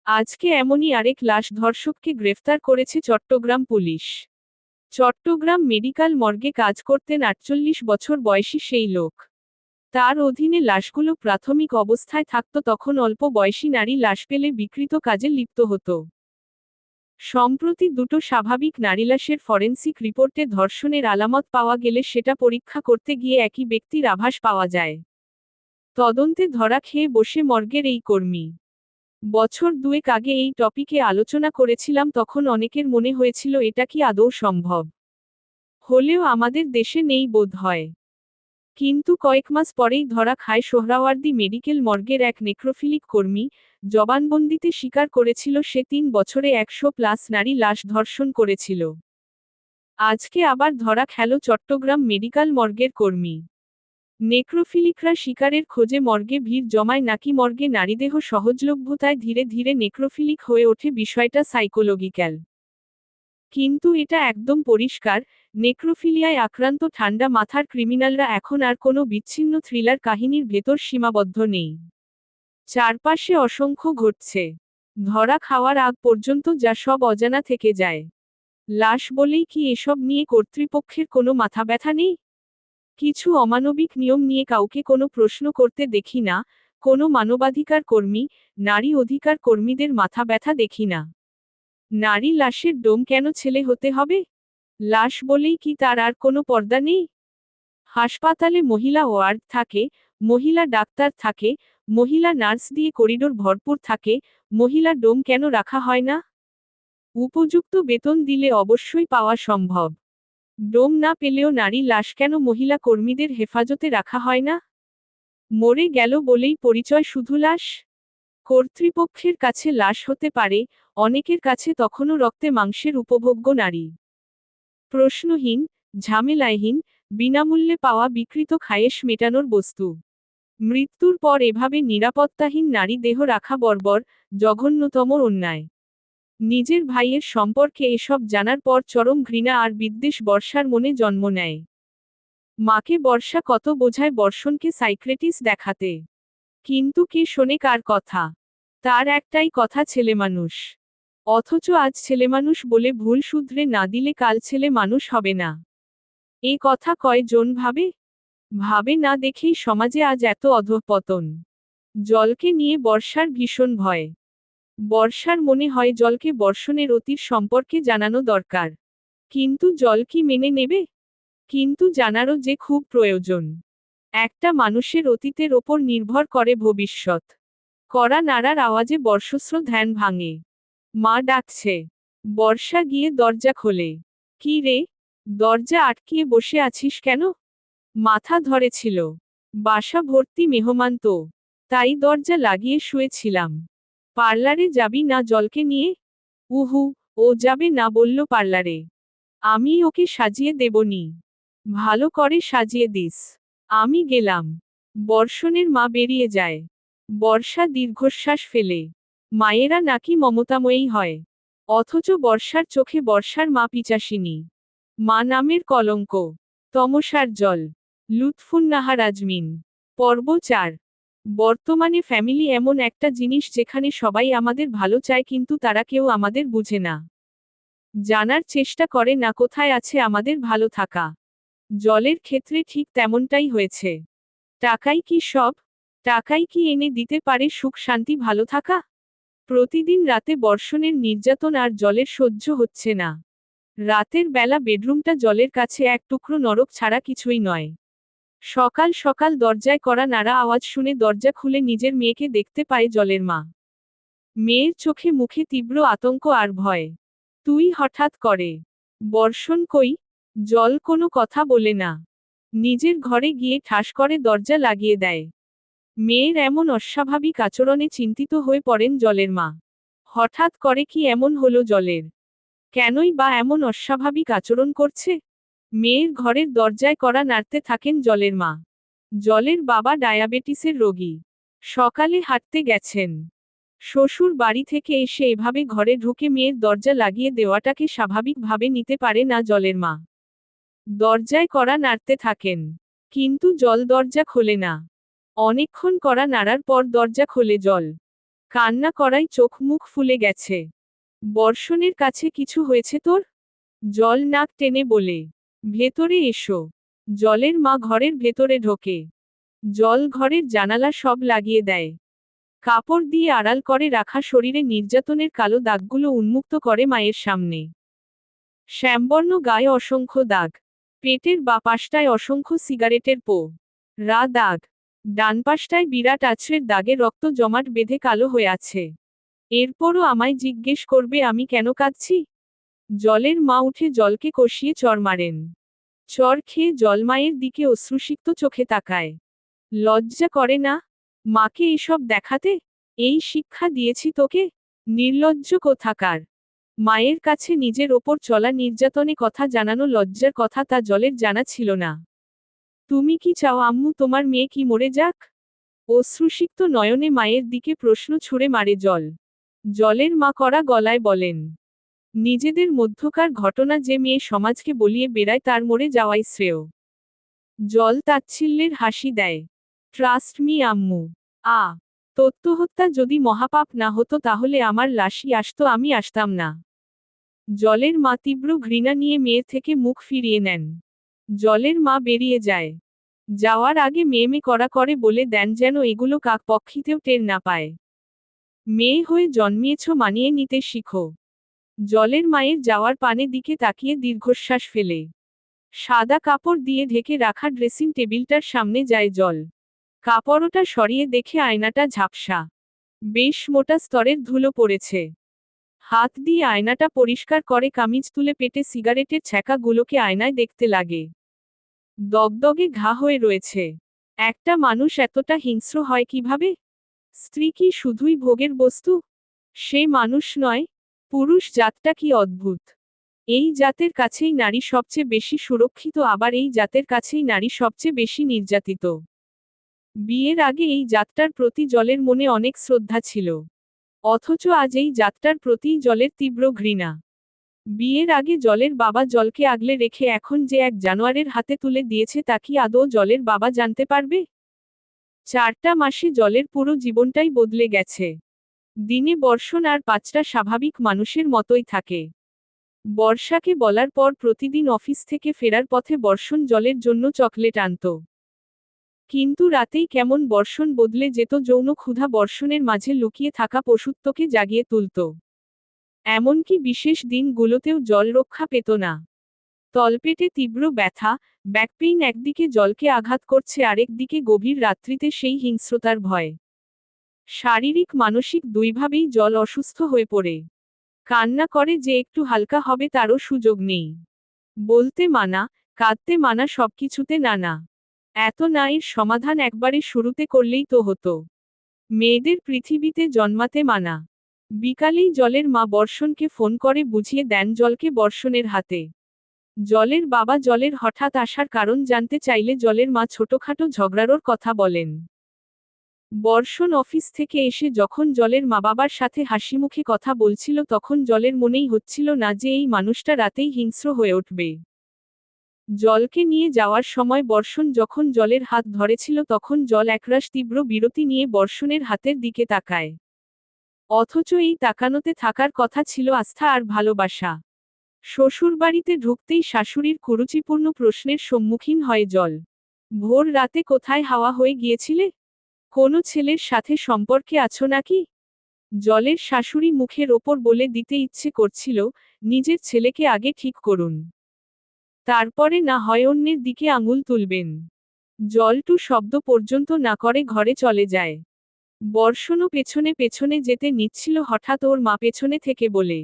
আজকে এমনই আরেক লাশ ধর্ষককে গ্রেফতার করেছে চট্টগ্রাম পুলিশ। চট্টগ্রাম মেডিকেল মর্গে কাজ করতেন 48 বছর বয়সী সেই লোক। তার অধীনে লাশগুলো প্রাথমিক অবস্থায় থাকত তখন অল্প বয়সী নারী লাশ পেলে বিকৃত কাজে লিপ্ত হতো। সম্প্রতি দুটো স্বাভাবিক নারীলাশের ফরেনসিক রিপোর্টে ধর্ষণের আলামত পাওয়া গেলে সেটা পরীক্ষা করতে গিয়ে একই ব্যক্তির আভাস পাওয়া যায়। তদন্তে ধরা খেয়ে বসে মর্গের এই কর্মী। বছর 2 আগে এই টপিকে আলোচনা করেছিলাম তখন অনেকের মনে হয়েছিল এটা কি আদৌ সম্ভব। হলেও আমাদের দেশে নেই বোধ হয়। কিন্তু কয়েক মাস পরেই ধরা খায় সোহরাওয়ার্দী মেডিকেল মর্গের এক নেক্রোফিলিক কর্মী। জবানবন্দিতে স্বীকার করেছিল সে 3 বছরে 100+ নারী লাশ ধর্ষণ করেছিল। আজকে আবার ধরা খেল চট্টগ্রাম মেডিকেল মর্গের কর্মী। নেক্রোফিলিকরা শিকারের খোঁজে মর্গে ভিড় জমায় নাকি মর্গে নারীদেহ সহজলভ্যতায় ধীরে ধীরে নেক্রোফিলিক হয়ে ওঠে বিষয়টা সাইকোলজিক্যাল। কিন্তু এটা একদম পরিষ্কার, নেক্রোফিলিয়ায় আক্রান্ত ঠান্ডা মাথার ক্রিমিনালরা এখন আর কোনো বিচ্ছিন্ন থ্রিলার কাহিনীর ভেতর সীমাবদ্ধ নেই। চারপাশে অসংখ্য ঘটছে। ধরা খাওয়ার আগ পর্যন্ত যা সব অজানা থেকে যায়। লাশ বলেই কি এসব নিয়ে কর্তৃপক্ষের কোনো মাথা ব্যথা নেই? কিছু অমানবিক নিয়ম নিয়ে কাউকে কোনো প্রশ্ন করতে দেখি না, কোনো মানবাধিকার কর্মী, নারী অধিকার কর্মীদের মাথা ব্যথা দেখি না। নারী লাশের ডোম কেন ছেলে হতে হবে? লাশ বলেই কি তার আর কোনো পর্দা নেই? হাসপাতালে মহিলা ওয়ার্ড থাকে, মহিলা ডাক্তার থাকে, মহিলা নার্স দিয়ে করিডোর ভরপুর থাকে, মহিলা ডোম কেন রাখা হয় না? উপযুক্ত বেতন দিলে অবশ্যই পাওয়া সম্ভব। ডোম না পেলেও নারী লাশ কেন মহিলা কর্মীদের হেফাজতে রাখা হয় না? মরে গেল বলেই পরিচয় শুধু লাশ? কর্তৃপক্ষের কাছে লাশ হতে পারে, অনেকের কাছে তখনও রক্তে মাংসের উপভোগ্য নারী। প্রশ্নহীন, ঝামেলাহীন, বিনামূল্যে পাওয়া বিকৃত খায়েশ মেটানোর বস্তু। মৃত্যুর পর এভাবে নিরাপত্তাহীন নারী দেহ রাখা বর্বর, জঘন্যতম অন্যায়। নিজের ভাইয়ের সম্পর্কে এসব জানার পর চরম ঘৃণা আর বিদ্বেষ বর্ষার মনে জন্ম নেয়। মাকে বর্ষা কত বোঝায় বর্ষণকে সাইক্রেটিস দেখাতে। কিন্তু কে শোনে কার কথা? তার একটাই কথা ছেলেমানুষ। অথচ আজ ছেলেমানুষ বলে ভুল শুধরে না দিলে কাল ছেলে মানুষ হবে না। এ কথা কয়জন ভাবে? ভাবে না দেখেই সমাজে আজ এত অধঃপতন। জলকে নিয়ে বর্ষার ভীষণ ভয়। বর্ষার মনে হয় জলকে বর্ষণের অতীত সম্পর্কে জানানো দরকার। কিন্তু জল কি মেনে নেবে? কিন্তু জানারও যে খুব প্রয়োজন। একটা মানুষের অতীতের ওপর নির্ভর করে ভবিষ্যৎ। কড়া নাড়ার আওয়াজে বর্ষস্র ধ্যান ভাঙে। মা ডাকছে। বর্ষা গিয়ে দরজা খোলে। কি রে, দরজা আটকিয়ে বসে আছিস কেন? মাথা ধরেছিল। বাসা ভর্তি মেহমান তো, তাই দরজা লাগিয়ে শুয়েছিলাম। পার্লারে যাবি না জলকে নিয়ে? উহু, ও যাবে না বলল পার্লারে। আমি ওকে সাজিয়ে দেবনি। ভালো করে সাজিয়ে দিস। আমি গেলাম। বর্ষণের মা বেরিয়ে যায়। বর্ষা দীর্ঘশ্বাস ফেলে। মায়েরা নাকি মমতাময়ী হয়, অথচ বর্ষার চোখে বর্ষার মা পিচাসিনী। মা নামের কলঙ্ক। তমসার জল। লুৎফুন্নাহার আজমিন। পর্ব 4। বর্তমানে ফ্যামিলি এমন একটা জিনিস যেখানে সবাই আমাদের ভালো চায় কিন্তু তারা কেউ আমাদের বুঝে না। জানার চেষ্টা করে না কোথায় আছে আমাদের ভালো থাকা। জলের ক্ষেত্রে ঠিক তেমনটাই হয়েছে। টাকাই কি সব? টাকাই কি এনে দিতে পারে সুখ শান্তি ভালো থাকা? প্রতিদিন রাতে বর্ষণের নির্যাতন আর জলের সহ্য হচ্ছে না। রাতের বেলা বেডরুমটা জলের কাছে এক টুকরো নরক ছাড়া কিছুই নয়। সকাল সকাল দরজায় করা নাড়া আওয়াজ শুনে দরজা খুলে নিজের মেয়েকে দেখতে পায় জলের মা। মেয়ের চোখে মুখে তীব্র আতঙ্ক আর ভয়। তুই হঠাৎ করে। বর্ষণ কই? জল কোনো কথা বলে না। নিজের ঘরে গিয়ে ঠাস করে দরজা লাগিয়ে দেয়। মেয়ের এমন অস্বাভাবিক আচরণে চিন্তিত হয়ে পড়েন জলের মা। হঠাৎ করে কি এমন হলো জলের? কেনই বা এমন অস্বাভাবিক আচরণ করছে? মেয়ের ঘরের দরজায় কড়া নাড়তে থাকেন জলের মা। জলের বাবা ডায়াবেটিসের রোগী। সকালে হাঁটতে গেছেন। শ্বশুর বাড়ি থেকে এসে এভাবে ঘরে ঢুকে মেয়ের দরজা লাগিয়ে দেওয়াটাকে স্বাভাবিকভাবে নিতে পারে না জলের মা। দরজায় কড়া নাড়তে থাকেন। কিন্তু জল দরজা খোলে না। অনেকক্ষণ কড়া নাড়ার পর দরজা খোলে জল। কান্না করায় চোখ মুখ ফুলে গেছে। বর্ষণের কাছে কিছু হয়েছে তোর? জল নাক টেনে বলে। ভেতরে এসো। জলের মা ঘরের ভেতরে ঢোকে। জল ঘরের জানালা সব লাগিয়ে দেয়। কাপড় দিয়ে আড়াল করে রাখা শরীরে নির্যাতনের কালো দাগগুলো উন্মুক্ত করে মায়ের সামনে। শ্যামবর্ণ গায়ে অসংখ্য দাগ। পেটের বাপাশটায় অসংখ্য সিগারেটের রা দাগ। ডান পাশটায় বিরাট আছড়ের দাগে রক্ত জমাট বেঁধে কালো হয়ে আছে। এরপরও আমায় জিজ্ঞেস করবে আমি কেন কাঁদছি? জলের মা উঠে জলকে কষিয়ে চর মারেন। চর খেয়ে জল মায়ের দিকে অশ্রুসিক্ত চোখে তাকায়। লজ্জা করে না মাকে এসব দেখাতে? এই শিক্ষা দিয়েছি তোকে? নির্লজ্জ কোথাকার। মায়ের কাছে নিজের ওপর চলা নির্যাতনে কথা জানানো লজ্জার কথা তা জলের জানা ছিল না। তুমি কি চাও আম্মু তোমার মেয়ে কি মরে যাক? অশ্রুসিক্ত নয়নে মায়ের দিকে প্রশ্ন ছুড়ে মারে জল। জলের মা কড়া গলায় বলেন, নিজেদের মধ্যকার ঘটনা যে মেয়ে সমাজকে বলিয়ে বেড়ায় তার মরে যাওয়াই শ্রেয়। জল তাচ্ছিল্যের হাসি দেয়। ট্রাস্ট মি আম্মু। তত্ত্বহত্যা যদি মহাপাপ না হতো তাহলে আমার লাশই আসতো, আমি আসতাম না। জলের মা তীব্র ঘৃণা নিয়ে মেয়ের থেকে মুখ ফিরিয়ে নেন। জলের মা বেরিয়ে যায়। যাওয়ার আগে মেয়ে কড়া করে বলে দেন যেন এগুলো কাক পক্ষীতেও টের না পায়। মেয়ে হয়ে জন্মিয়েছ মানিয়ে নিতে শিখো। জলের মায়ের যাওয়ার পানে দিকে তাকিয়ে দীর্ঘশ্বাস ফেলে সাদা কাপড় দিয়ে ঢেকে রাখা ড্রেসিং টেবিলটার সামনে যায় জল। কাপড়টা সরিয়ে দেখে আয়নাটা ঝাপসা। বেশ মোটা স্তরের ধুলো পড়েছে। হাত দিয়ে আয়নাটা পরিষ্কার করে কামিজ তুলে পেটে সিগারেটের ছ্যাঁকাগুলোকে আয়নায় দেখতে লাগে। দগদগে ঘা হয়ে রয়েছে। একটা মানুষ এতটা হিংস্র হয় কিভাবে? স্ত্রী কি শুধুই ভোগের বস্তু? সে মানুষ নয়? পুরুষ জাতটা কি অদ্ভুত! এই জাতের কাছেই নারী সবচেয়ে বেশি সুরক্ষিত, আবার এই জাতের কাছেই নারী সবচেয়ে বেশি নির্যাতিত। বিয়ের আগে এই জাতটার প্রতি জলের মনে অনেক শ্রদ্ধা ছিল। অথচ আজ এই জাতটার প্রতিই জলের তীব্র ঘৃণা। বিয়ের আগে জলের বাবা জলকে আগলে রেখে এখন যে এক জানোয়ারের হাতে তুলে দিয়েছে তা কি আদৌ জলের বাবা জানতে পারবে? 4টা মাসে জলের পুরো জীবনটাই বদলে গেছে। দিনে বর্ষণ আর 5টা স্বাভাবিক মানুষের মতোই থাকে। বর্ষাকে বলার পর প্রতিদিন অফিস থেকে ফেরার পথে বর্ষণ জলের জন্য চকলেট আনত। কিন্তু রাতেই কেমন বর্ষণ বদলে যেত, যৌন ক্ষুধা বর্ষণের মাঝে লুকিয়ে থাকা পশুত্বকে জাগিয়ে তুলত। এমনকি বিশেষ দিনগুলোতেও জল রক্ষা পেত না। তলপেটে তীব্র ব্যথা, ব্যাকপেইন একদিকে জলকে আঘাত করছে, আরেক দিকে গভীর রাত্রিতে সেই হিংস্রতার ভয়। শারীরিক মানসিক দুইভাবেই জল অসুস্থ হয়ে পড়ে। কান্না করে যে একটু হালকা হবে তারও সুযোগ নেই। বলতে মানা, কাঁদতে মানা, সবকিছুতে নানা। এত না এর সমাধান একবারে শুরুতে করলেই তো হতো। মেয়েদের পৃথিবীতে জন্মাতে মানা। বিকালেই জলের মা বর্ষণকে ফোন করে বুঝিয়ে দেন জলকে বর্ষণের হাতে। জলের বাবা জলের হঠাৎ আসার কারণ জানতে চাইলে জলের মা ছোটখাটো ঝগড়ারও কথা বলেন। বর্ষণ অফিস থেকে এসে যখন জলের মা বাবার সাথে হাসিমুখে কথা বলছিল তখন জলের মনেই হচ্ছিল না যে এই মানুষটা রাতেই হিংস্র হয়ে উঠবে। জলকে নিয়ে যাওয়ার সময় বর্ষণ যখন জলের হাত ধরেছিল তখন জল একরাশ তীব্র বিরতি নিয়ে বর্ষণের হাতের দিকে তাকায়। অথচ এই তাকানোতে থাকার কথা ছিল আস্থা আর ভালোবাসা। শ্বশুরবাড়িতে ঢুকতেই শাশুড়ির কুরুচিপূর্ণ প্রশ্নের সম্মুখীন হয় জল। ভোর রাতে কোথায় হাওয়া হয়ে গিয়েছিলে? কোনো ছেলের সাথে সম্পর্কে আছো নাকি? জলের শাশুড়ি মুখের ওপর বলে দিতে ইচ্ছে করছিল, নিজের ছেলেকে আগে ঠিক করুন। তারপরে না হয় অন্যের দিকে আঙুল তুলবেন। জলটু শব্দ পর্যন্ত না করে ঘরে চলে যায়। বর্ষণও পেছনে পেছনে যেতে নিচ্ছিল হঠাৎ ওর মা পেছনে থেকে বলে,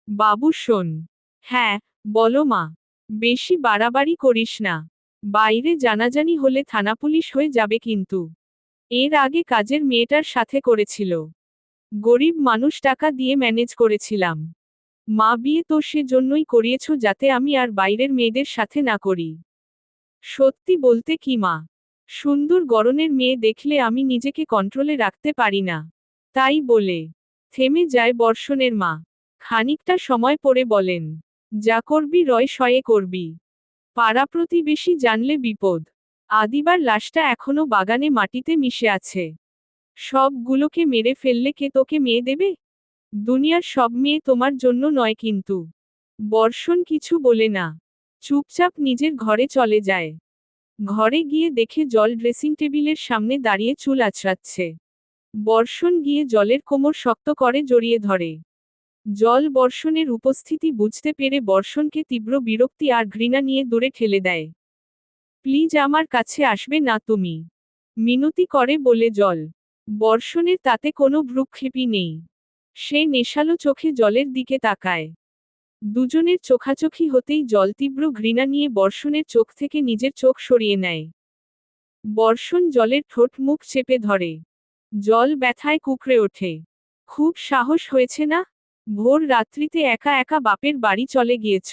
বাবু শোন। হ্যাঁ, বলো মা। বেশি বাড়াবাড়ি করিস না। বাইরে জানাজানি হলে থানা পুলিশ হয়ে যাবে কিন্তু। এর আগে কাজের মেয়েটার সাথে করেছিল। গরিব মানুষ টাকা দিয়ে ম্যানেজ করেছিলাম। মা বিয়ে তো সেজন্যই করিয়েছ যাতে আমি আর বাইরের মেয়েদের সাথে না করি। সত্যি বলতে কি মা, সুন্দর গড়নের মেয়ে দেখলে আমি নিজেকে কন্ট্রোলে রাখতে পারি না। তাই বলে থেমে যায় বর্ষণের মা। খানিকটা সময় পরে বলেন, যা করবি রয় শয়ে করবি। পাড়া প্রতিবেশী জানলে বিপদ। আদিবার লাশটা এখনো বাগানে মাটিতে মিশে আছে। সবগুলোকে মেরে ফেললে কে তোকে মেয়ে দেবে? দুনিয়ার সব মেয়ে তোমার জন্য নয় কিন্তু। বর্ষণ কিছু বলে না, চুপচাপ নিজের ঘরে চলে যায়। ঘরে গিয়ে দেখে জল ড্রেসিং টেবিলের সামনে দাঁড়িয়ে চুল আঁচড়াচ্ছে। বর্ষণ গিয়ে জলের কোমর শক্ত করে জড়িয়ে ধরে। জল বর্ষণের উপস্থিতি বুঝতে পেরে বর্ষণকে তীব্র বিরক্তি আর ঘৃণা নিয়ে দূরে ঠেলে দেয়। প্লিজ আমার কাছে আসবে না তুমি, মিনতি করে বলে জল। বর্ষণের তাতে কোনো ভ্রুক্ষেপই নেই। সে নেশালো চোখে জলের দিকে তাকায়। দুজনের চোখাচোখি হতেই জল তীব্র ঘৃণা নিয়ে বর্ষণের চোখ থেকে নিজের চোখ সরিয়ে নেয়। বর্ষণ জলের ঠোঁট মুখ চেপে ধরে। জল ব্যথায় কুকড়ে ওঠে। খুব সাহস হয়েছে না? ভোর রাত্রিতে একা একা বাপের বাড়ি চলে গিয়েছ।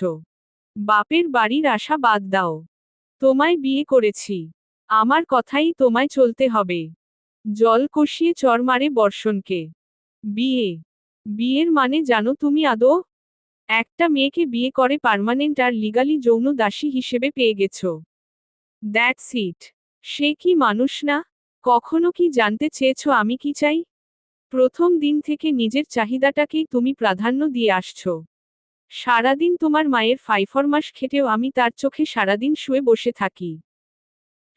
বাপের বাড়ির আশা বাদ দাও। তোমায় বিয়ে করেছি। আমার কথাই তোমায় চলতে হবে। জল কষিয়ে চর মারে বর্ষণকে। বিয়ে? বিয়ের মানে জানো তুমি আদৌ? একটা মেয়েকে বিয়ে করে পার্মানেন্ট আর লিগালি যৌন দাসী হিসেবে পেয়ে গেছ। That's it. সে কি মানুষ না? কখনো কি জানতে চেয়েছো আমি কি চাই? প্রথম দিন থেকে নিজের চাহিদাটাকেই তুমি প্রাধান্য দিয়ে আসছো। সারাদিন তোমার মায়ের ফাইফরমাস খেটেও আমি তার চোখে সারাদিন শুয়ে বসে থাকি।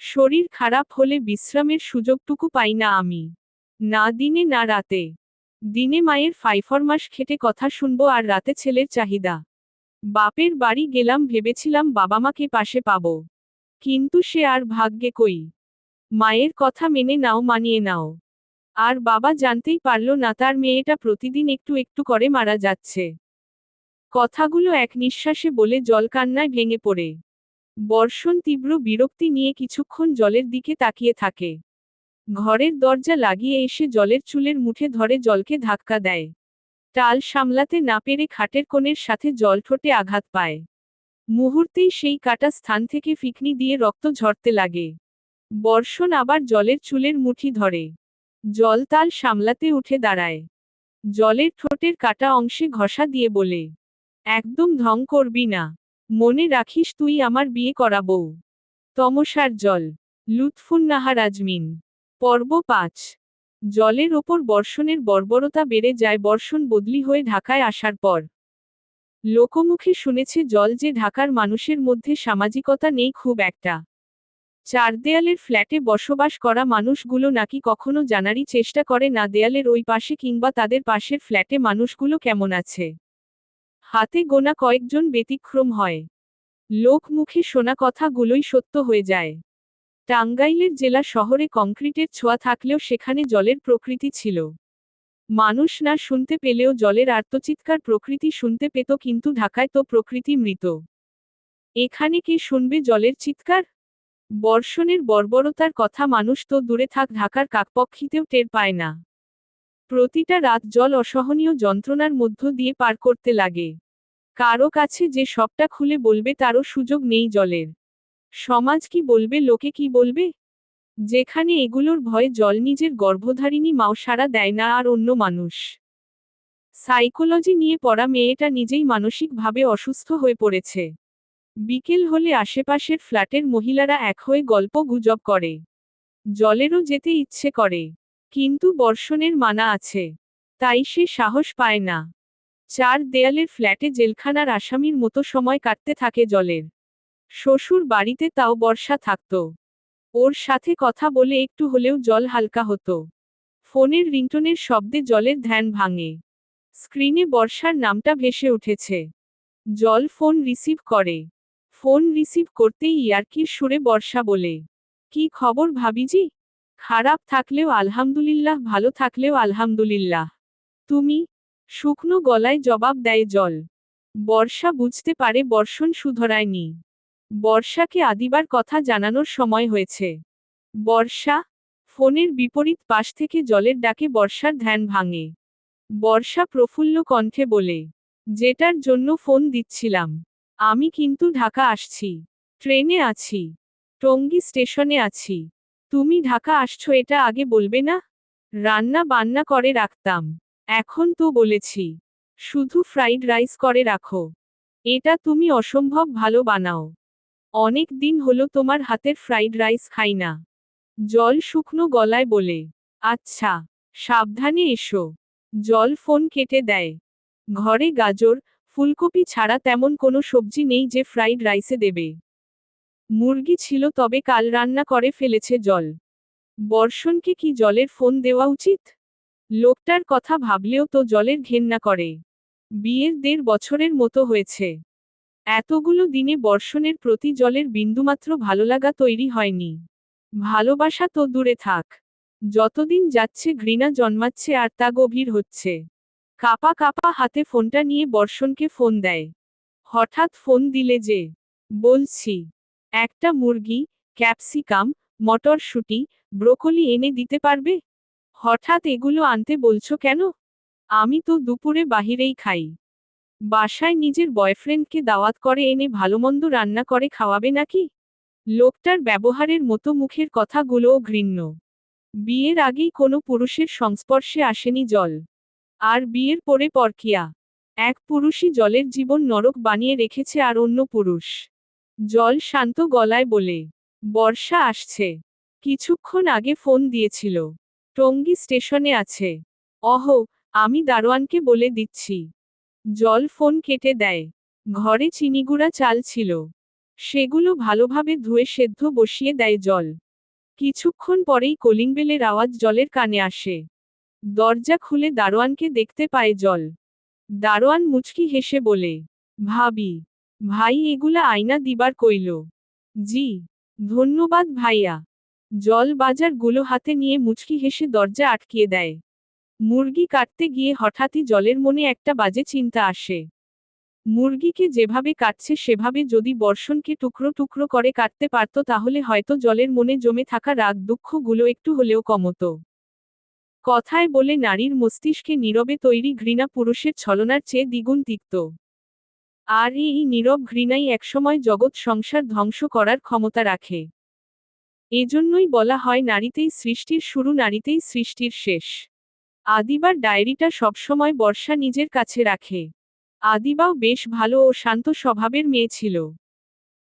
শরীর খারাপ হলে বিশ্রামের সুযোগটুকু পাই না আমি। না দিনে না রাতে। দিনে মায়ের ফাইফরমাস খেটে কথা শুনবো আর রাতে ছেলের চাহিদা। বাপের বাড়ি গেলাম ভেবেছিলাম বাবা মাকে পাশে পাবো। কিন্তু সে আর ভাগ্যে কই। মায়ের কথা মেনে নাও মানিয়ে নাও। আর বাবা জানতেই পারল না তার মেয়েটা প্রতিদিন একটু একটু করে মারা যাচ্ছে। কথাগুলো এক নিঃশ্বাসে বলে জল কান্নায় ভেঙে পড়ে। বর্ষণ তীব্র বিরক্তি নিয়ে কিছুক্ষণ জলের দিকে তাকিয়ে থাকে। ঘরের দরজা লাগিয়ে এসে জলের চুলের মুঠে ধরে জলকে ধাক্কা দেয়। টাল সামলাতে না পেরে খাটের কোণের সাথে জল ঠোঁটে আঘাত পায়। মুহূর্তেই সেই কাটা স্থান থেকে ফিকনি দিয়ে রক্ত ঝরতে লাগে। বর্ষণ আবার জলের চুলের মুঠি ধরে। জল তাল সামলাতে উঠে দাঁড়ায়। জলের ঠোঁটের কাটা অংশে ঘষা দিয়ে বলে, একদম ঢং করবি না। মনে রাখিস তুই আমার বিয়ে করা বউ। তমসার জল। লুৎফুন্নাহার আজমিন। পর্ব ৫। জলের ওপর বর্ষণের বর্বরতা বেড়ে যায় বর্ষণ বদলি হয়ে ঢাকায় আসার পর। লোকমুখে শুনেছে জল যে ঢাকার মানুষের মধ্যে সামাজিকতা নেই খুব একটা। চার দেয়ালের ফ্ল্যাটে বসবাস করা মানুষগুলো নাকি কখনো জানারই চেষ্টা করে না দেয়ালের ওই পাশে কিংবা তাদের পাশের ফ্ল্যাটে মানুষগুলো কেমন আছে। হাতে গোনা কয়েকজন ব্যতিক্রম হয়। লোক মুখে শোনা কথাগুলোই সত্য হয়ে যায়। টাঙ্গাইলের জেলা শহরে কংক্রিটের ছোঁয়া থাকলেও সেখানে জলের প্রকৃতি ছিল। মানুষ না শুনতে পেলেও জলের আর্তচিৎকার প্রকৃতি শুনতে পেত কিন্তু ঢাকায় তো প্রকৃতি মৃত। এখানে কে শুনবে জলের চিৎকার? বর্ষণের বর্বরতার কথা মানুষ তো দূরে থাক, ঢাকার কাকপক্ষীতেও টের পায় না। প্রতিটা রাত জল অসহনীয় যন্ত্রণার মধ্য দিয়ে পার করতে লাগে। কারো কাছে যে সবটা খুলে বলবে তারও সুযোগ নেই জলের। সমাজ কি বলবে, লোকে কি বলবে? যেখানে এগুলোর ভয়ে জল নিজের গর্ভধারিণী মাও সাড়া দেয় না, আর অন্য মানুষ। সাইকোলজি নিয়ে পড়া মেয়েটা নিজেই মানসিকভাবে অসুস্থ হয়ে পড়েছে। বিকেল হলে আশেপাশের ফ্ল্যাটের মহিলারা এক হয়ে গল্প গুজব করে। জলেরও যেতে ইচ্ছে করে, কিন্তু বর্ষণের মানা আছে, তাই সে সাহস পায় না। চার দেয়ালের ফ্ল্যাটে জেলখানার আসামির মতো সময় কাটতে থাকে জলের। শ্বশুর বাড়িতে তাও বর্ষা থাকত। ওর সাথে কথা বলে একটু হলেও জল হালকা হতো। ফোনের রিংটোনের শব্দে জলের ধ্যান ভাঙে। স্ক্রিনে বর্ষার নামটা ভেসে উঠেছে। জল ফোন রিসিভ করে। ফোন রিসিভ করতেই ইয়ার্কির সুরে বর্ষা বলে, কি খবর ভাবিজি? খারাপ থাকলেও আলহামদুলিল্লাহ, ভালো থাকলেও আলহামদুলিল্লাহ। তুমি? শুকনো গলায় জবাব দেয় জল। বর্ষা বুঝতে পারে বর্ষণ শুধরায়নি। বর্ষাকে আদিবার কথা জানানোর সময় হয়েছে। বর্ষা? ফোনের বিপরীত পাশ থেকে জলের ডাকে বর্ষার ধ্যান ভাঙে। বর্ষা প্রফুল্ল কণ্ঠে বলে, যেটার জন্য ফোন দিচ্ছিলাম। আমি কিন্তু ঢাকা আসছি। ট্রেনে আছি। টঙ্গী স্টেশনে আছি। তুমি ঢাকা আসছো এটা আগে বলবে না? রান্না বান্না করে রাখতাম। এখন তো বলেছি, শুধু ফ্রাইড রাইস করে রাখো। এটা তুমি অসম্ভব ভালো বানাও। অনেক দিন হলো তোমার হাতের ফ্রাইড রাইস খাই না। জল শুকনো গলায় বলে, আচ্ছা, সাবধানে এসো। জল ফোন কেটে দেয়। ঘরে গাজর, ফুলকপি ছাড়া তেমন কোনো সবজি নেই যে ফ্রাইড রাইসে দেবে। মুরগি ছিল, তবে কাল রান্না করে ফেলেছে জল। বর্ষণকে কি জলের ফোন দেওয়া উচিত? লোকটার কথা ভাবলেও তো জলের ঘেন্না করে। বিয়ের 1.5 বছরের মতো হয়েছে। এতগুলো দিনে বর্ষণের প্রতি জলের বিন্দুমাত্র ভালোলাগা তৈরি হয়নি। ভালোবাসা তো দূরে থাক, যতদিন যাচ্ছে ঘৃণা জন্মাচ্ছে, আর তা গভীর হচ্ছে। কাপা কাপা হাতে ফোনটা নিয়ে বর্ষণকে ফোন দেয়। হঠাৎ ফোন দিলে যে? বলছি, একটা মুরগি, ক্যাপসিকাম, মটরশুঁটি, ব্রোকলি এনে দিতে পারবে? হঠাৎ এগুলো আনতে বলছো কেন? আমি তো দুপুরে বাহিরেই খাই। বাসায় নিজের বয়ফ্রেন্ডকে দাওয়াত করে এনে ভালোমন্দ রান্না করে খাওয়াবে নাকি? লোকটার ব্যবহারের মতো মুখের কথাগুলোও ঘৃণ্য। বিয়ের আগেই কোনো পুরুষের সংস্পর্শে আসেনি জল। আর বিয়ের পরে পরকীয়া। এক পুরুষই জলের জীবন নরক বানিয়ে রেখেছে, আর অন্য পুরুষ। জল শান্ত গলায় বলে, বর্ষা আসছে। কিছুক্ষণ আগে ফোন দিয়েছিল। টঙ্গী স্টেশনে আছে। অহ, আমি দারোয়ানকে বলে দিচ্ছি। জল ফোন কেটে দেয়। ঘরে চিনিগুড়া চাল ছিল। সেগুলো ভালোভাবে ধুয়ে সেদ্ধ বসিয়ে দেয় জল। কিছুক্ষণ পরেই কলিং বেলের আওয়াজ জলের কানে আসে। দরজা খুলে দারোয়ানকে দেখতে পায় জল। দারোয়ান মুচকি হেসে বলে, ভাবি, ভাই এগুলা আয়না দিবার কইল। জি, ধন্যবাদ ভাইয়া। জল বাজার গুলো হাতে নিয়ে মুচকি হেসে দরজা আটকিয়ে দেয়। মুরগি কাটতে গিয়ে হঠাৎই জলের মনে একটা বাজে চিন্তা আসে। মুরগিকে যেভাবে কাটছে সেভাবে যদি বর্ষণকে টুকরো টুকরো করে কাটতে পারত, তাহলে হয়তো জলের মনে জমে থাকা রাগ দুঃখগুলো একটু হলেও কমতো। কথায় বলে নারীর মস্তিষ্কে নীরবে তৈরি ঘৃণা পুরুষের ছলনার চেয়ে দ্বিগুণ তিক্ত। আর এই নীরব ঘৃণাই একসময় জগৎ সংসার ধ্বংস করার ক্ষমতা রাখে। এজন্যই বলা হয়, নারীতেই সৃষ্টির শুরু, নারীতেই সৃষ্টির শেষ। আদিবার ডায়েরিটা সবসময় বর্ষা নিজের কাছে রাখে। আদিবাও বেশ ভালো ও শান্ত স্বভাবের মেয়ে ছিল।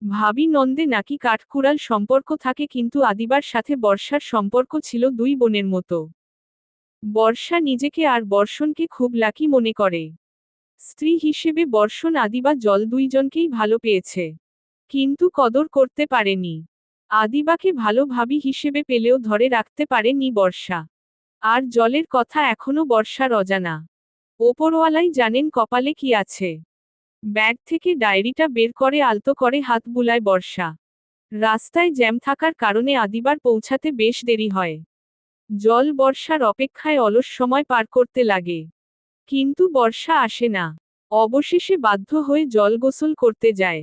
ভাবি নন্দে নাকি কাঠকুড়াল সম্পর্ক থাকে, কিন্তু আদিবার সাথে বর্ষার সম্পর্ক ছিল দুই বোনের মতো। বর্ষা নিজেকে আর বর্ষণকে খুব লাকি মনে করে। স্ত্রী হিসেবে বর্ষণ আদিবা জল দুইজনকেই ভালো পেয়েছে, কিন্তু কদর করতে পারেনি। আদিবাকে ভালো ভাবি হিসেবে পেলেও ধরে রাখতে পারেনি বর্ষা। আর জলের কথা এখনো বর্ষার অজানা। ওপরওয়ালাই জানেন কপালে কি আছে। ব্যাগ থেকে ডায়েরিটা বের করে আলতো করে হাত বুলায় বর্ষা। রাস্তায় জ্যাম থাকার কারণে আদিবার পৌঁছাতে বেশ দেরি হয়। জল বর্ষার অপেক্ষায় অলস সময় পার করতে লাগে। কিন্তু বর্ষা আসে না। অবশেষে বাধ্য হয়ে জল গোসল করতে যায়।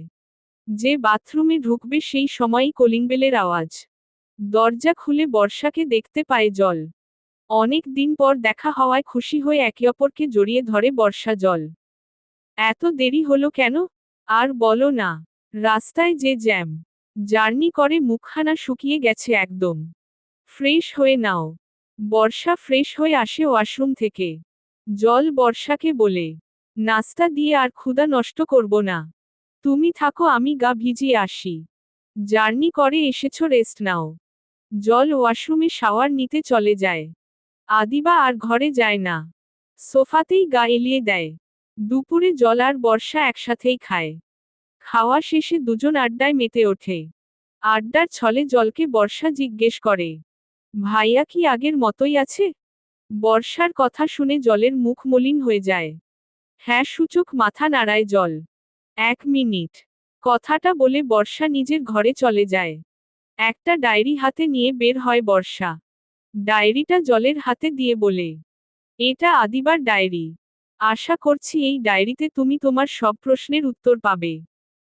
যে বাথরুমে ঢুকবে সেই সময়ই কলিং বেলের আওয়াজ। দরজা খুলে বর্ষাকে দেখতে পায় জল। অনেক দিন পর দেখা হওয়ায় খুশি হয়ে একে অপরকে জড়িয়ে ধরে বর্ষা জল। এত দেরি হলো কেন? আর বলো না। রাস্তায় যে জ্যাম। জার্নি করে মুখখানা শুকিয়ে গেছে একদম। ফ্রেশ হয়ে নাও। বর্ষা ফ্রেশ হয়ে আসে ওয়াশরুম থেকে। জল বর্ষাকে বলে, নাস্তা দিয়ে আর ক্ষুধা নষ্ট করব না। তুমি থাকো, আমি গা ভিজিয়ে আসি। জার্নি করে এসেছো, রেস্ট নাও। জল ওয়াশরুমে শাওয়ার নিতে চলে যায়। আদিবা আর ঘরে যায় না। সোফাতেই গা এলিয়ে দেয়। দুপুরে জল আর বর্ষা একসাথেই খায়। খাওয়া শেষে দুজন আড্ডায় মেতে ওঠে। আড্ডার ছলে জলকে বর্ষা জিজ্ঞেস করে, ভাইয়া কি আগের মতোই আছে? বর্ষার কথা শুনে জলের মুখ মলিন হয়ে যায়। হ্যাঁ সূচক মাথা নাড়ায় জল। 1 মিনিট। কথাটা বলে বর্ষা নিজের ঘরে চলে যায়। একটা ডায়েরি হাতে নিয়ে বের হয় বর্ষা। ডায়েরিটা জলের হাতে দিয়ে বলে, এটা আদিবার ডায়েরি। আশা করছি এই ডায়েরিতে তুমি তোমার সব প্রশ্নের উত্তর পাবে।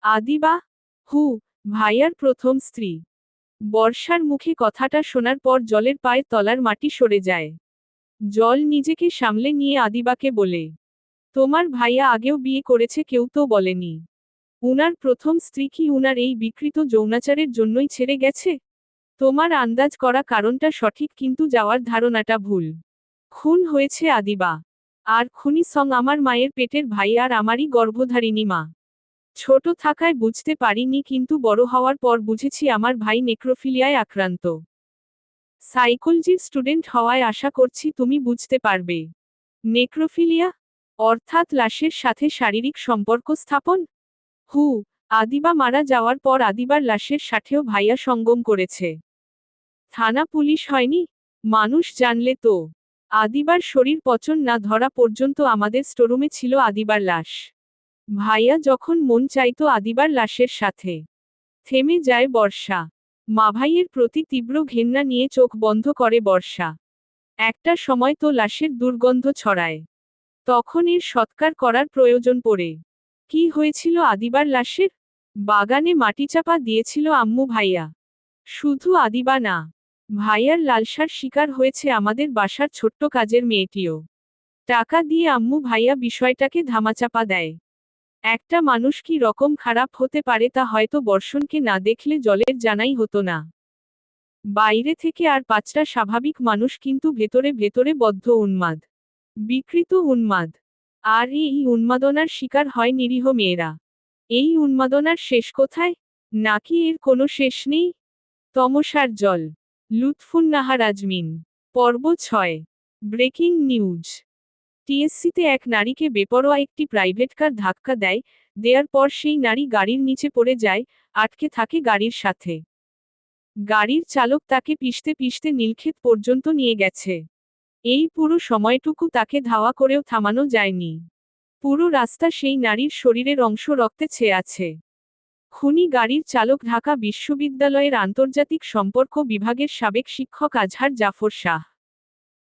আদিবা? হু, ভাইয়ার প্রথম স্ত্রী। বর্ষার মুখে কথাটা শোনার পর জলের পায়ের তলার মাটি সরে যায়। জল নিজেকে সামলে নিয়ে আদিবাকে বলে, তোমার ভাইয়া আগেও বিয়ে করেছে, কেউ তো বলেনি। উনার প্রথম স্ত্রী কি উনার এই বিকৃত যৌনাচারের জন্যই ছেড়ে গেছে? তোমার আন্দাজ করা কারণটা সঠিক, কিন্তু যাওয়ার ধারণাটা ভুল। খুন হয়েছে আদিবা। আর খুনি সং আমার মায়ের পেটের ভাই আর আমারই গর্ভধারিণী মা। ছোট থাকায় বুঝতে পারিনি, কিন্তু বড় হওয়ার পর বুঝেছি আমার ভাই নেক্রোফিলিয়ায় আক্রান্ত। সাইকোলজির স্টুডেন্ট হওয়ায় আশা করছি তুমি বুঝতে পারবে। নেক্রোফিলিয়া অর্থাৎ লাশের সাথে শারীরিক সম্পর্ক স্থাপন। হু, আদিবা মারা যাওয়ার পর আদিবার লাশের সাথেও ভাইয়া সঙ্গম করেছে। থানা পুলিশ হয়নি? মানুষ জানলে তো। আদিবার শরীর পচন না ধরা পর্যন্ত আমাদের স্টোরুমে ছিল আদিবার লাশ। ভাইয়া যখন মন চাইতো আদিবার লাশের সাথে। থেমে যায় বর্ষা। মাভাইয়ের প্রতি তীব্র ঘেন্না নিয়ে চোখ বন্ধ করে বর্ষা। একটা সময় তো লাশের দুর্গন্ধ ছড়ায়। তখন এর সৎকার করার প্রয়োজন পড়ে। কি হয়েছিল আদিবার লাশের? বাগানে মাটিচাপা দিয়েছিল আম্মু ভাইয়া। শুধু আদিবা না, ভাইয়ার লালসার শিকার হয়েছে আমাদের বাসার ছোট্ট কাজের মেয়েটিও। টাকা দিয়ে আম্মু ভাইয়া বিষয়টাকে ধামাচাপা দেয়। একটা মানুষ কি রকম খারাপ হতে পারে তা হয়তো বর্ষণকে না দেখলে জলের জানাই হতো না। বাইরে থেকে আর 5টা স্বাভাবিক মানুষ, কিন্তু ভেতরে ভেতরে বদ্ধ উন্মাদ। বিকৃত উন্মাদ। আর এই উন্মাদনার শিকার হয় নিরীহ মেয়েরা। এই উন্মাদনার শেষ কোথায়? নাকি এর কোনো শেষ নেই? তমসার জল। লুৎফুন্নাহার আজমিন। পর্ব 6। Breaking news. টিএসসিতে এক নারীকে বেপরোয়া একটি প্রাইভেট কার ধাক্কা দেয়। দেয়ার পর সেই নারী গাড়ির নিচে পড়ে যায়, আটকে থাকে গাড়ির সাথে। গাড়ির চালক তাকে পিষতে পিষতে নীলক্ষেত পর্যন্ত নিয়ে গেছে। এই পুরো সময়টুকু তাকে ধাওয়া করেও থামানো যায়নি। পুরো রাস্তা সেই নারীর শরীরের অংশ রক্তে ছেয়ে আছে। খুনি গাড়ির চালক ঢাকা বিশ্ববিদ্যালয়ের আন্তর্জাতিক সম্পর্ক বিভাগের সাবেক শিক্ষক আজহার জাফর শাহ।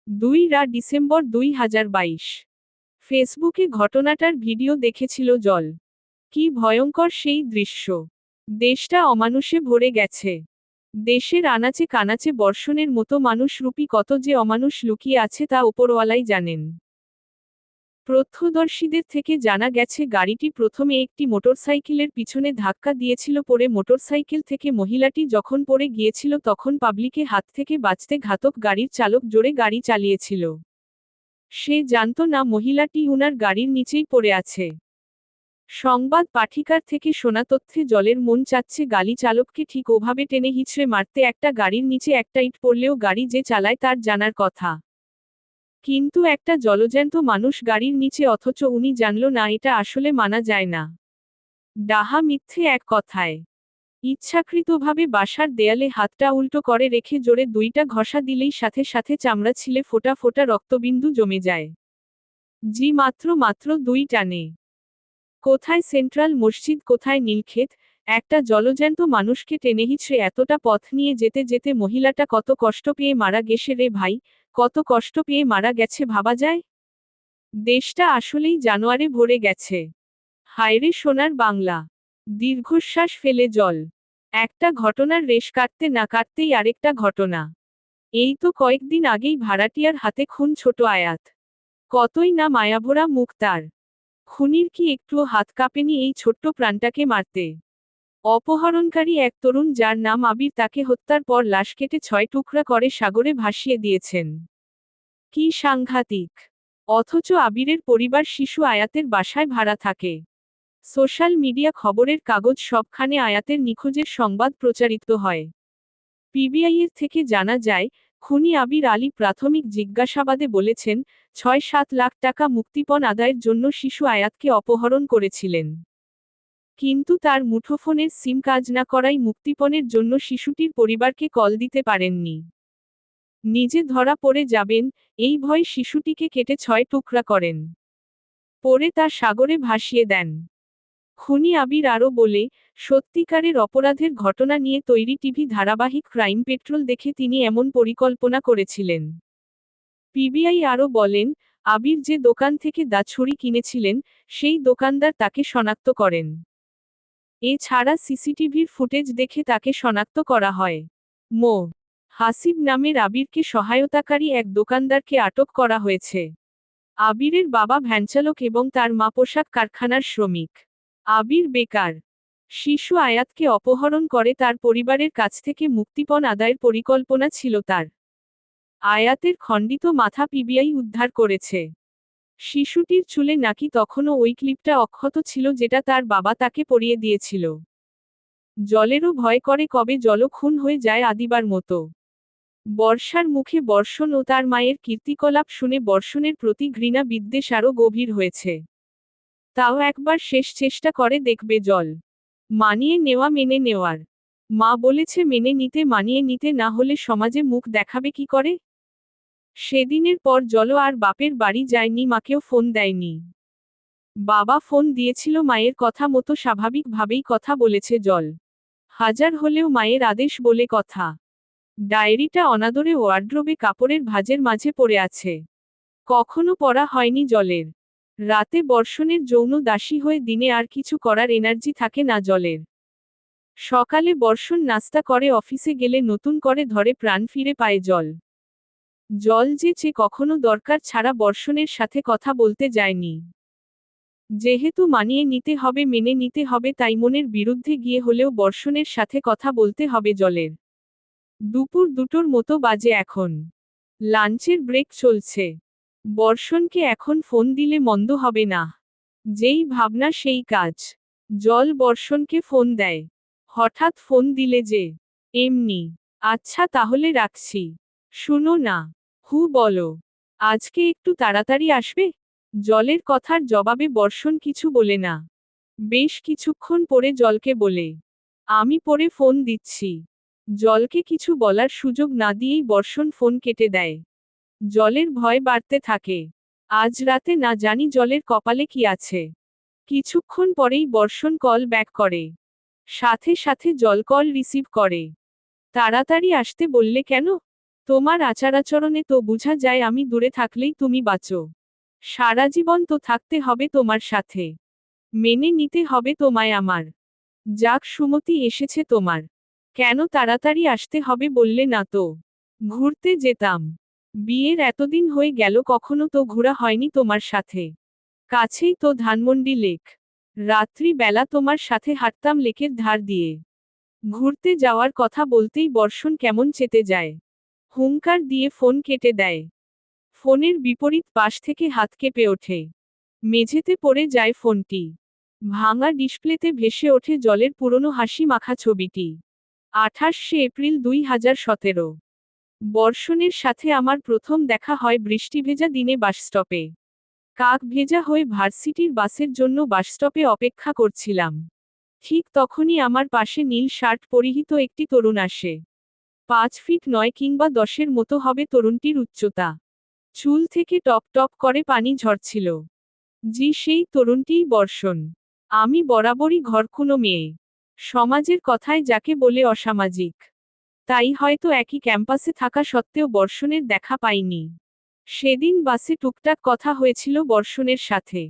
2 ডিসেম্বর 2022। ফেসবুকে ঘটনাটার ভিডিও দেখেছিল জল। কি ভয়ঙ্কর সেই দৃশ্য! দেশটা অমানুষে ভরে গেছে। দেশের আনাচে কানাচে বর্ষণের মতো মানুষরূপী কত যে অমানুষ লুকিয়ে আছে তা ওপরওয়ালাই জানেন। প্রত্যক্ষদর্শীদের থেকে জানা গেছে গাড়িটি প্রথমে একটি মোটরসাইকেলের পিছনে ধাক্কা দিয়েছিল, পরে মোটরসাইকেল থেকে মহিলাটি যখন পড়ে গিয়েছিল তখন পাবলিকে হাত থেকে বাঁচতে ঘাতক গাড়ির চালক জোরে গাড়ি চালিয়েছিল। সে জানতো না মহিলাটি উনার গাড়ির নিচেই পড়ে আছে। সংবাদ পাঠিকার থেকে শোনা তথ্যে জলের মন চাচ্ছে গাড়ি চালককে ঠিক ওভাবে টেনে হিঁচড়ে মারতে। একটা গাড়ির নিচে একটা ইট পড়লেও গাড়ি যে চালায় তার জানার কথা। কিন্তু একটা জলজ্যান্ত মানুষ গাড়ির নিচে, অথচ উনি জানল না। এটা আসলে মানা যায় না। ডাহা মিথ্যে এক কথায়। ইচ্ছাকৃতভাবে বাসার দেয়ালে হাতটা উল্টো করে রেখে জোরে 2টা ঘষা দিলেই সাথে সাথে চামড়া ছিলে ফোঁটা ফোঁটা রক্তবিন্দু জমে যায়। জি মাত্র 2 টানে। কোথায় সেন্ট্রাল মসজিদ, কোথায় নীলক্ষেত? একটা জলজ্যান্ত মানুষকে টেনে হিঁচড়ে এতটা পথ নিয়ে যেতে যেতে মহিলাটা কত কষ্ট পেয়ে মারা গেছে রে ভাই, কত কষ্ট পেয়ে মারা গেছে ভাবা যায়? দেশটা আসলেই জানোয়ারে ভরে গেছে। হায়রে সোনার বাংলা। দীর্ঘশ্বাস ফেলে জল। একটা ঘটনার রেশ কাটতে না কাটতেই আরেকটা ঘটনা। এই তো কয়েকদিন আগেই ভাড়াটিয়ার হাতে খুন ছোট আয়াত। কতই না মায়াভরা মুখ তার। খুনির কি একটুও হাত কাঁপেনি এই ছোট্ট প্রাণটাকে মারতে। অপহরণকারী এক তরুণ যার নাম আবির তাকে হত্যার পর লাশ কেটে 6 টুকরা করে সাগরে ভাসিয়ে দিয়েছেন। কি সাংঘাতিক! অথচ আবিরের পরিবার শিশু আয়াতের বাসায় ভাড়া থাকে। সোশ্যাল মিডিয়া খবরের কাগজ সবখানে আয়াতের নিখোঁজের সংবাদ প্রচারিত হয়। পিবিআইয়ের থেকে জানা যায়, খুনি আবির আলী প্রাথমিক জিজ্ঞাসাবাদে বলেছেন, 6-7 লাখ টাকা মুক্তিপণ আদায়ের জন্য শিশু আয়াতকে অপহরণ করেছিলেন। কিন্তু তার মুঠোফোনের সিম কাজ না করায় মুক্তিপণের জন্য শিশুটির পরিবারকে কল দিতে পারেননি। নিজে ধরা পড়ে যাবেন, এই ভয়ে শিশুটিকে কেটে 6 টুকরা করেন। পরে তা সাগরে ভাসিয়ে দেন। খুনি আবির আরও বলে, সত্যিকারের অপরাধের ঘটনা নিয়ে তৈরি টিভি ধারাবাহিক ক্রাইম পেট্রোল দেখে তিনি এমন পরিকল্পনা করেছিলেন। পিবিআই আরও বলেন, আবির যে দোকান থেকে দা ছুরি কিনেছিলেন, সেই দোকানদার তাকে শনাক্ত করেন। এছাড়া সিসিটিভির ফুটেজ দেখে তাকে শনাক্ত করা হয়। মো. হাসিব নামের আবিরকে সহায়তাকারী এক দোকানদারকে আটক করা হয়েছে। আবিরের বাবা ভ্যানচালক এবং তার মা পোশাক কারখানার শ্রমিক। আবির বেকার। শিশু আয়াতকে অপহরণ করে তার পরিবারের কাছ থেকে মুক্তিপণ আদায়ের পরিকল্পনা ছিল তার। আয়াতের খণ্ডিত মাথা পিবিআই উদ্ধার করেছে। শিশুটির চুলে নাকি তখনও ওই ক্লিপটা অক্ষত ছিল যেটা তার বাবা তাকে পরিয়ে দিয়েছিল। জলেরও ভয় করে কবে জল খুন হয়ে যায় আদিবার মতো। বর্ষার মুখে বর্ষণ ও তার মায়ের কীর্তিকলাপ শুনে বর্ষণের প্রতি ঘৃণা বিদ্বেষ আরও গভীর হয়েছে। তাও একবার শেষ চেষ্টা করে দেখবে জল। মানিয়ে নেওয়া মেনে নেওয়ার। মা বলেছে মেনে নিতে মানিয়ে নিতে না হলে সমাজে মুখ দেখাবে কি করে? সেদিনের পর জল আর বাপের বাড়ি যায়নি, মাকেও ফোন দেয়নি। বাবা ফোন দিয়েছিল, মায়ের কথা মতো স্বাভাবিকভাবেই কথা বলেছে জল। হাজার হলেও মায়ের আদেশ বলে কথা। ডায়েরিটা অনাদরে ওয়ার্ড্রোবে কাপড়ের ভাঁজের মাঝে পড়ে আছে। কখনো পড়া হয়নি জলের। রাতে বর্ষণের যৌন দাসী হয়ে দিনে আর কিছু করার এনার্জি থাকে না জলের। সকালে বর্ষণ নাস্তা করে অফিসে গেলে নতুন করে ধরে প্রাণ ফিরে পায় জল। জল যে কখনো দরকার ছাড়া বর্ষণের সাথে কথা বলতে যায়নি। যেহেতু মানিয়ে নিতে হবে মেনে নিতে হবে, তাই মনের বিরুদ্ধে গিয়ে হলেও বর্ষণের সাথে কথা বলতে হবে জলের। দুপুর 2টোর মতো বাজে এখন। লাঞ্চের ব্রেক চলছে। বর্ষণকে এখন ফোন দিলে মন্দ হবে না। যেই ভাবনা সেই কাজ। জল বর্ষণকে ফোন দেয়। হঠাৎ ফোন দিলে যে? এমনি। আচ্ছা তাহলে রাখছি। শুনো না। হু বলো। আজকে একটু তাড়াতাড়ি আসবে? জলের কথার জবাবে বর্ষণ কিছু বলে না। বেশ কিছুক্ষণ পরে জলকে বলে, আমি পরে ফোন দিচ্ছি। জলকে কিছু বলার সুযোগ না দিয়েই বর্ষণ ফোন কেটে দেয়। জলের ভয় বাড়তে থাকে। আজ রাতে না জানি জলের কপালে কি আছে। কিছুক্ষণ পরেই বর্ষণ কল ব্যাক করে। সাথে সাথে জল কল রিসিভ করে। তাড়াতাড়ি আসতে বললে কেন? তোমার আচারাচরণে তো বোঝা যায় আমি দূরে থাকলেই তুমি বাঁচো। সারা জীবন তো থাকতে হবে তোমার সাথে। মেনে নিতে হবে তোমায় আমার। যাক সুমতি এসেছে তোমার। কেন তাড়াতাড়ি আসতে হবে বললে না তো? ঘুরতে যেতাম। বিয়ের এতদিন হয়ে গেল কখনো তো ঘোরা হয়নি তোমার সাথে। কাছেই তো ধানমন্ডি লেক। রাত্রি বেলা তোমার সাথে হাঁটতাম লেকের ধার দিয়ে। ঘুরতে যাওয়ার কথা বলতেই বর্ষণ কেমন চেতে যায়। হুংকার দিয়ে ফোন কেটে দেয়। ফোনের বিপরীত পাশ থেকে হাত কেঁপে ওঠে। মেঝেতে পড়ে যায় ফোনটি। ভাঙা ডিসপ্লেতে ভেসে ওঠে জলের পুরনো হাসি মাখা ছবিটি। 28শে এপ্রিল 2017। বর্ষণের সাথে আমার প্রথম দেখা হয় বৃষ্টিভেজা দিনে বাসস্টপে। কাক ভেজা হয়ে ভার্সিটির বাসের জন্য বাসস্টপে অপেক্ষা করছিলাম। ঠিক তখনই আমার পাশে নীল শার্ট পরিহিত একটি তরুণ আসে। 5 ফিট 9 কিংবা 10-এর মতো হবে তরুণটির উচ্চতা। চুল থেকে টপ টপ করে পানি ঝরছিল। জি সেই তরুণটিই বর্ষণ। আমি বরাবরই ঘরকুনো মেয়ে। সমাজের কথায় যাকে বলে অসামাজিক। তাই হয়তো একই ক্যাম্পাসে থাকা সত্ত্বেও বর্ষণের দেখা পাইনি। সেদিন বাসে টুকটাক কথা হয়েছিল বর্ষণের সাথে।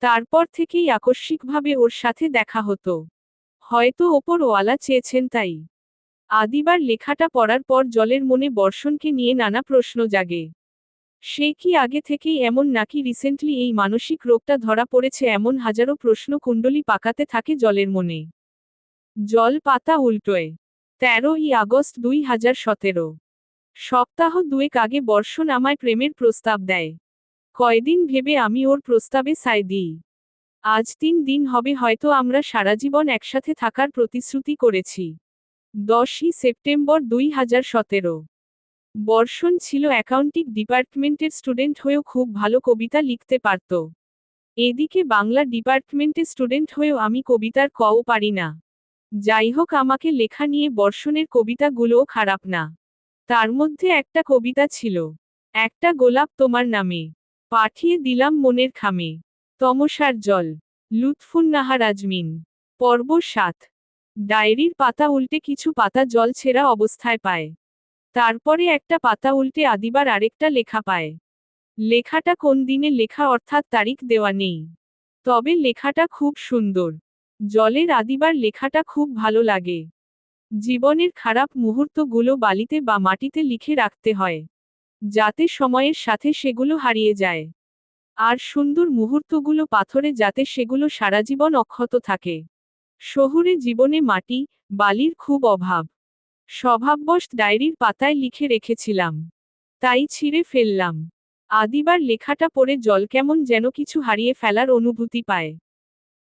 তারপর থেকেই আকস্মিকভাবে ওর সাথে দেখা হতো। হয়তো ওপরওয়ালা চেয়েছেন তাই। আদিবার লেখাটা পড়ার পর জলের মনে বর্ষণকে নিয়ে নানা প্রশ্ন জাগে। সে কি আগে থেকেই এমন নাকি রিসেন্টলি এই মানসিক রোগটা ধরা পড়েছে, এমন হাজারো প্রশ্ন কুণ্ডলী পাকাতে থাকে জলের মনে। জল পাতা উল্টোয়। 13ই আগস্ট 2017। সপ্তাহ দুয়েক আগে বর্ষণ আমায় প্রেমের প্রস্তাব দেয়। কয়দিন ভেবে আমি ওর প্রস্তাবে সায় দিই। আজ 3 দিন হবে হয়তো আমরা সারাজীবন একসাথে থাকার প্রতিশ্রুতি করেছি। 10ই সেপ্টেম্বর 2017। বর্ষণ ছিল অ্যাকাউন্টিং ডিপার্টমেন্টের স্টুডেন্ট হয়েও খুব ভালো কবিতা লিখতে পারত। এদিকে বাংলা ডিপার্টমেন্টের স্টুডেন্ট হয়েও আমি কবিতার কও পারি না। যাই হোক, আমাকে লেখা নিয়ে বর্ষণের কবিতাগুলোও খারাপ না। তার মধ্যে একটা কবিতা ছিল, একটা গোলাপ তোমার নামে, পাঠিয়ে দিলাম মনের খামে, তমসার জল। লুৎফুন্নাহার আজমিন। পর্ব 7। ডায়েরির পাতা উল্টে কিছু পাতা জল ছেঁড়া অবস্থায় পায়। তারপরে একটা পাতা উল্টে আদিবার আরেকটা লেখা পায়। লেখাটা কোন দিনে লেখা অর্থাৎ তারিখ দেওয়া নেই। তবে লেখাটা খুব সুন্দর। জলের আদিবার লেখাটা খুব ভালো লাগে। জীবনের খারাপ মুহূর্তগুলো বালিতে বা মাটিতে লিখে রাখতে হয়, যাতে সময়ের সাথে সেগুলো হারিয়ে যায়। আর সুন্দর মুহূর্তগুলো পাথরে, যাতে সেগুলো সারাজীবন অক্ষত থাকে। শহুরে জীবনে মাটি, বালির খুব অভাব। স্বভাববশ ডায়েরির পাতায় লিখে রেখেছিলাম, তাই ছিঁড়ে ফেললাম। আদিবার লেখাটা পড়ে জল কেমন যেন কিছু হারিয়ে ফেলার অনুভূতি পায়।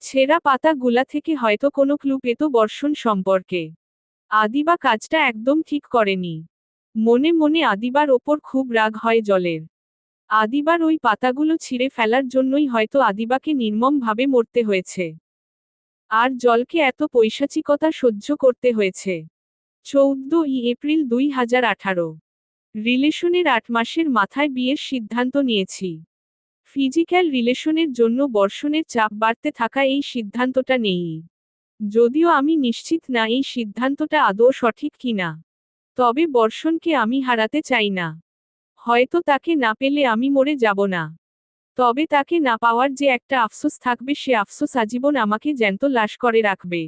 ছেঁড়া পাতাগুলা থেকে হয়তো কোনো ক্লু পেত বর্ষণ সম্পর্কে। আদিবা কাজটা একদম ঠিক করেনি। মনে মনে আদিবার ওপর খুব রাগ হয় জলের। আদিবার ওই পাতাগুলো ছিঁড়ে ফেলার জন্যই হয়তো আদিবাকে নির্মমভাবে মরতে হয়েছে। আর জলকে এত পৈশাচিকতা সহ্য করতে হয়েছে। 14ই এপ্রিল 2018। রিলেশনের 8 মাসের মাথায় বিয়ের সিদ্ধান্ত নিয়েছি। ফিজিক্যাল রিলেশনের জন্য বর্ষণের চাপ বাড়তে থাকা এই সিদ্ধান্তটা নেই। যদিও আমি নিশ্চিত না এই সিদ্ধান্তটা আদৌ সঠিক কিনা। তবে বর্ষণকে আমি হারাতে চাই না। হয়তো তাকে না পেলে আমি মরে যাব না। তবে তাকে না পাওয়ার যে একটা আফসোস থাকবে, সে আফসোস আজীবন আমাকে জ্যান্ত লাশ করে রাখবে।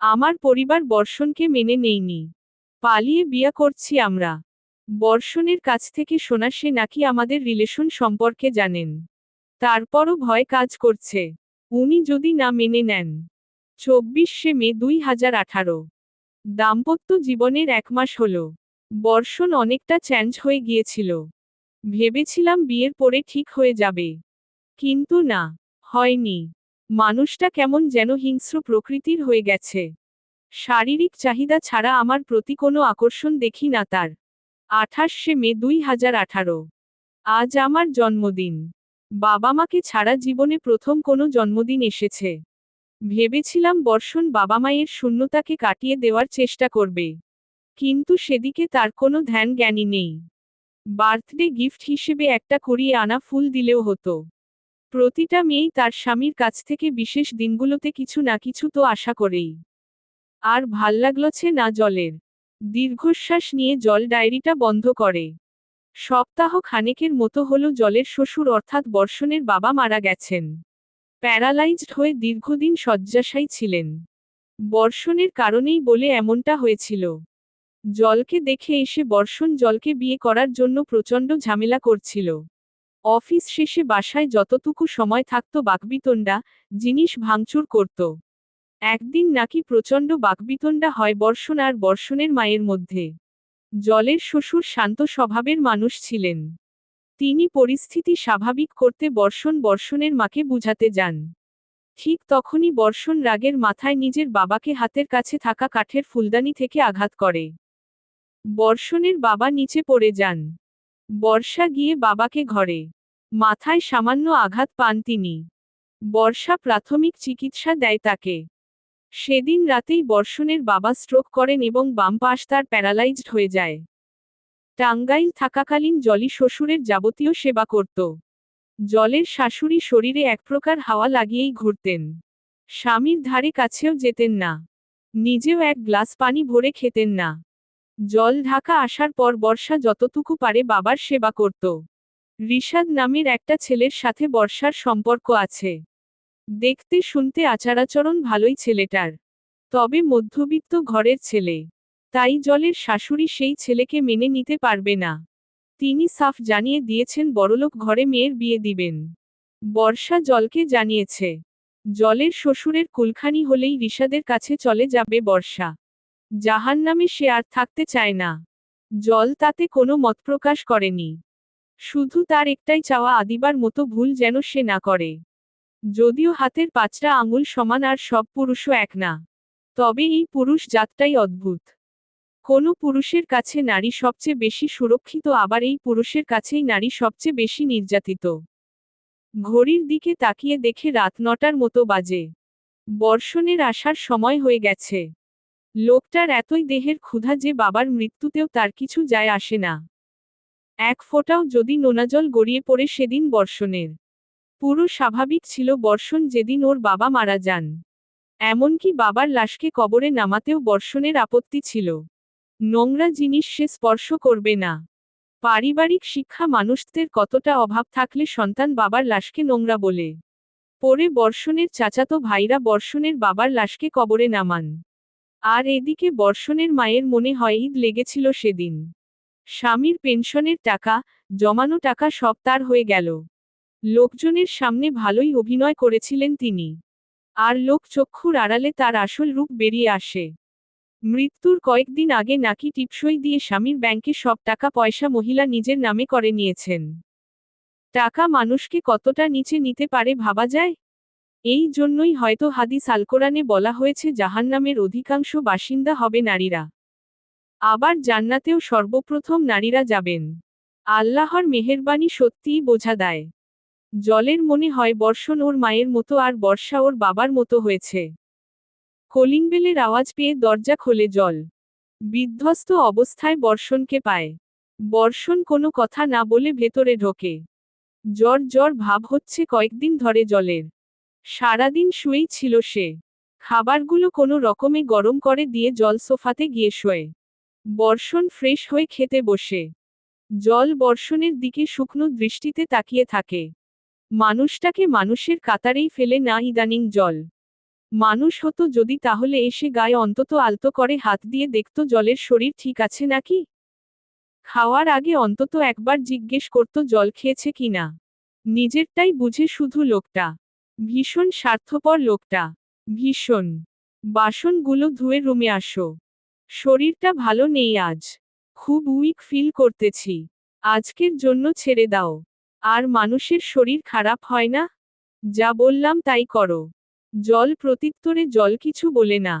আমার পরিবার বর্ষণকে মেনে নেয়নি। পালিয়ে বিয়ে করছি আমরা। বর্ষণের কাছ থেকে শোনা সে নাকি আমাদের রিলেশন সম্পর্কে জানেন। তারপরও ভয় কাজ করছে, উনি যদি না মেনে নেন। 24শে মে 2018। দাম্পত্য জীবনের 1 মাস হলো। বর্ষণ অনেকটা চেঞ্জ হয়ে গিয়েছিল। ভেবেছিলাম বিয়ের পরে ঠিক হয়ে যাবে, কিন্তু না, হয়নি। মানুষটা কেমন যেন হিংস্র প্রকৃতির হয়ে গেছে। শারীরিক চাহিদা ছাড়া আমার প্রতি কোনো আকর্ষণ দেখি না তার। 28শে মে 2018। আজ আমার জন্মদিন। বাবা মাকে ছাড়া জীবনে প্রথম কোনো জন্মদিন এসেছে। ভেবেছিলাম বর্ষণ বাবা মায়ের শূন্যতাকে কাটিয়ে দেওয়ার চেষ্টা করবে, কিন্তু সেদিকে তার কোনো ধ্যান জ্ঞানই নেই। বার্থডে গিফট হিসেবে একটা কুড়িয়ে আনা ফুল দিলেও হতো। প্রতিটা মেয়েই তার স্বামীর কাছ থেকে বিশেষ দিনগুলোতে কিছু না কিছু তো আশা করেই। আর ভাল্লাগলছে না জলের। দীর্ঘশ্বাস নিয়ে জল ডায়েরিটা বন্ধ করে। সপ্তাহ খানেকের মতো হলো জলের শ্বশুর অর্থাৎ বর্ষণের বাবা মারা গেছেন। প্যারালাইজড হয়ে দীর্ঘদিন শয্যাশায়ী ছিলেন। বর্ষণের কারণেই বলে এমনটা হয়েছিল। জলকে দেখে এসে বর্ষণ জলকে বিয়ে করার জন্য প্রচণ্ড ঝামেলা করছিল। অফিস শেষে বাসায় যতটুকু সময় থাকত বাকবিতণ্ডা, জিনিস ভাঙচুর করত। একদিন নাকি প্রচণ্ড বাকবিতণ্ডা হয় বর্ষণ আর বর্ষণের মায়ের মধ্যে। জলের শ্বশুর শান্ত স্বভাবের মানুষ ছিলেন। তিনি পরিস্থিতি স্বাভাবিক করতে বর্ষণের মাকে বুঝাতে যান। ঠিক তখনই বর্ষণ রাগের মাথায় নিজের বাবাকে হাতের কাছে থাকা কাঠের ফুলদানি থেকে আঘাত করে। বর্ষণের বাবা নিচে পড়ে যান। বর্ষা গিয়ে বাবাকে ঘরে। মাথায় সামান্য আঘাত পান তিনি। বর্ষা প্রাথমিক চিকিৎসা দেয় তাকে। সেদিন রাতেই বর্ষণের বাবা স্ট্রোক করেন এবং বাম পাশ তার প্যারালাইজড হয়ে যায়। টাঙ্গাইল থাকাকালীন জলি শ্বশুরের যাবতীয় সেবা করত। জলের শাশুড়ি শরীরে এক প্রকার হাওয়া লাগিয়েই ঘুরতেন। স্বামীর ধারে কাছেও যেতেন না। নিজেও এক গ্লাস পানি ভরে খেতেন না। জল ঢাকা আসার পর বর্ষা যতটুকু পারে বাবার সেবা করত। রিশাদ নামের একটা ছেলের সাথে বর্ষার সম্পর্ক আছে। দেখতে শুনতে আচারাচরণ ভালোই ছেলেটার। তবে মধ্যবিত্ত ঘরের ছেলে, তাই জলের শাশুড়ি সেই ছেলেকে মেনে নিতে পারবে না। তিনি সাফ জানিয়ে দিয়েছেন বড়লোক ঘরে মেয়ের বিয়ে দিবেন। বর্ষা জলকে জানিয়েছে, জলের শ্বশুরের কুলখানি হলেই রিশাদের কাছে চলে যাবে বর্ষা। জাহান্নামে সে আর থাকতে চায় না। জল তাতে কোনো মতপ্রকাশ করেনি। শুধু তার একটাই চাওয়া, আদিবার মতো ভুল যেন সে না করে। যদিও হাতের পাঁচটা আঙুল সমান আর সব পুরুষও এক না, তবে এই পুরুষ জাতটাই অদ্ভুত। কোনো পুরুষের কাছে নারী সবচেয়ে বেশি সুরক্ষিত, আবার এই পুরুষের কাছেই নারী সবচেয়ে বেশি নির্যাতিত। ঘড়ির দিকে তাকিয়ে দেখে রাত 9টার মতো বাজে। বর্ষণের আসার সময় হয়ে গেছে। লোকটার এতই দেহের ক্ষুধা যে বাবার মৃত্যুতেও তার কিছু যায় আসে না। এক ফোঁটাও যদি নোনাজল গড়িয়ে পড়ে সেদিন বর্ষণের। পুরো স্বাভাবিক ছিল বর্ষণ যেদিন ওর বাবা মারা যান। এমনকি বাবার লাশকে কবরে নামাতেও বর্ষণের আপত্তি ছিল। নোংরা জিনিস সে স্পর্শ করবে না। পারিবারিক শিক্ষা মানুষদের কতটা অভাব থাকলে সন্তান বাবার লাশকে নোংরা বলে। পরে বর্ষণের চাচাতো ভাইরা বর্ষণের বাবার লাশকে কবরে নামান। আর এদিকে বর্ষণের মায়ের মনে হয় ঈদ লেগেছিল সেদিন। স্বামীর পেনশনের টাকা, জমানো টাকা সব তার হয়ে গেল। লোকজনের সামনে ভালোই অভিনয় করেছিলেন তিনি। আর লোক চক্ষুর আড়ালে তার আসল রূপ বেরিয়ে আসে। মৃত্যুর কয়েকদিন আগে নাকি টিপসই দিয়ে স্বামীর ব্যাংকে সব টাকা পয়সা মহিলা নিজের নামে করে নিয়েছেন। টাকা মানুষকে কতটা নিচে নিতে পারে ভাবা যায়। এই জন্যই হয়তো হাদিস আল কোরআনে বলা হয়েছে জাহান্নামের অধিকাংশ বাসিন্দা হবে নারীরা। আবার জান্নাতেও সর্বপ্রথম নারীরা যাবেন। আল্লাহর মেহেরবানি সত্যিই বোঝা দেয়। জলের মনে হয় বর্ষণ ওর মায়ের মতো আর বর্ষা ওর বাবার মতো হয়েছে। কলিংবেলের আওয়াজ পেয়ে দরজা খোলে জল। বিধ্বস্ত অবস্থায় বর্ষণকে পায়। বর্ষণ কোনো কথা না বলে ভেতরে ঢোকে। জ্বর জ্বর ভাব হচ্ছে কয়েকদিন ধরে জলের। সারাদিন শুয়েই ছিল সে। খাবারগুলো কোনো রকমে গরম করে দিয়ে জল সোফাতে গিয়ে শোয়। বর্ষণ ফ্রেশ হয়ে খেতে বসে। জল বর্ষণের দিকে শুকনো দৃষ্টিতে তাকিয়ে থাকে। মানুষটাকে মানুষের কাতারেই ফেলে না ইদানিং জল। মানুষ হতো যদি তাহলে এসে গায়ে অন্তত আলতো করে হাত দিয়ে দেখত জলের শরীর ঠিক আছে নাকি। খাওয়ার আগে অন্তত একবার জিজ্ঞেস করত জল খেয়েছে কিনা। নিজেরটাই বুঝে শুধু লোকটা। ভীষণ স্বার্থপর লোকটা। ভীষণ। বাসনগুলো ধুয়ে রুমে আসো। শরীরটা ভালো নেই আজ। খুব উইক ফিল করতেছি। আজকের জন্য ছেড়ে দাও। আর মানুষের শরীর খারাপ হয় না? যা বললাম তাই করো। জল প্রত্যুত্তরে জল কিছু বলে না।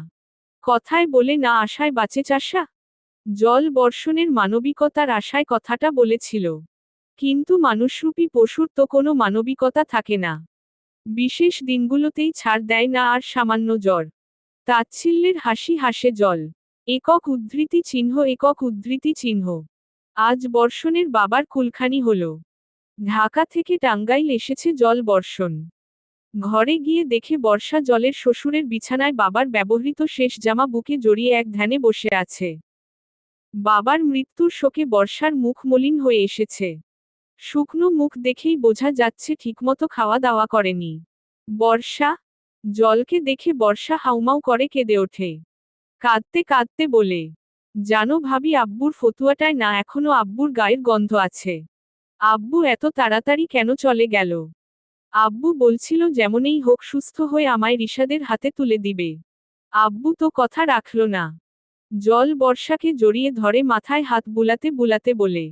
কথায় বলে না আশায় বাঁচে চাষা। জল বর্ষণের মানবিকতার আশায় কথাটা বলেছিল। কিন্তু মানুষরূপী পশুর তো কোনো মানবিকতা থাকে না। বিশেষ দিনগুলোতেই ছাড় দেয় না আর সামান্য জ্বর। তাচ্ছিল্যের হাসি হাসে জল। একক উদ্ধৃতি চিহ্ন একক উদ্ধৃতি চিহ্ন। আজ বর্ষণের বাবার কুলখানি হলো। ঢাকা থেকে টাঙ্গাইল এসেছে জল বর্ষণ। ঘরে গিয়ে দেখে বর্ষা জলের শ্বশুরের বিছানায় বাবার ব্যবহৃত শেষ জামা বুকে জড়িয়ে এক ধ্যানে বসে আছে। বাবার মৃত্যুর শোকে বর্ষার মুখ মলিন হয়ে এসেছে। শুকনো মুখ দেখেই বোঝা যাচ্ছে ঠিকমতো খাওয়া দাওয়া করেনি। বর্ষা। জলকে দেখে বর্ষা হাউমাউ করে কেঁদে ওঠে। কাঁদতে কাঁদতে বলে, জানো ভাবি আব্বুর ফতুয়াটায় না এখনো আব্বুর গায়ের গন্ধ আছে। আব্বু এত তাড়াতাড়ি কেন চলে গেল? আব্বু বলছিল যেমনেই হোক সুস্থ হয়ে আমায় রিশাদের হাতে তুলে দিবে। আব্বু তো কথা রাখল না। জল বর্ষাকে জড়িয়ে ধরে মাথায় হাত বুলাতে বুলাতে বলে,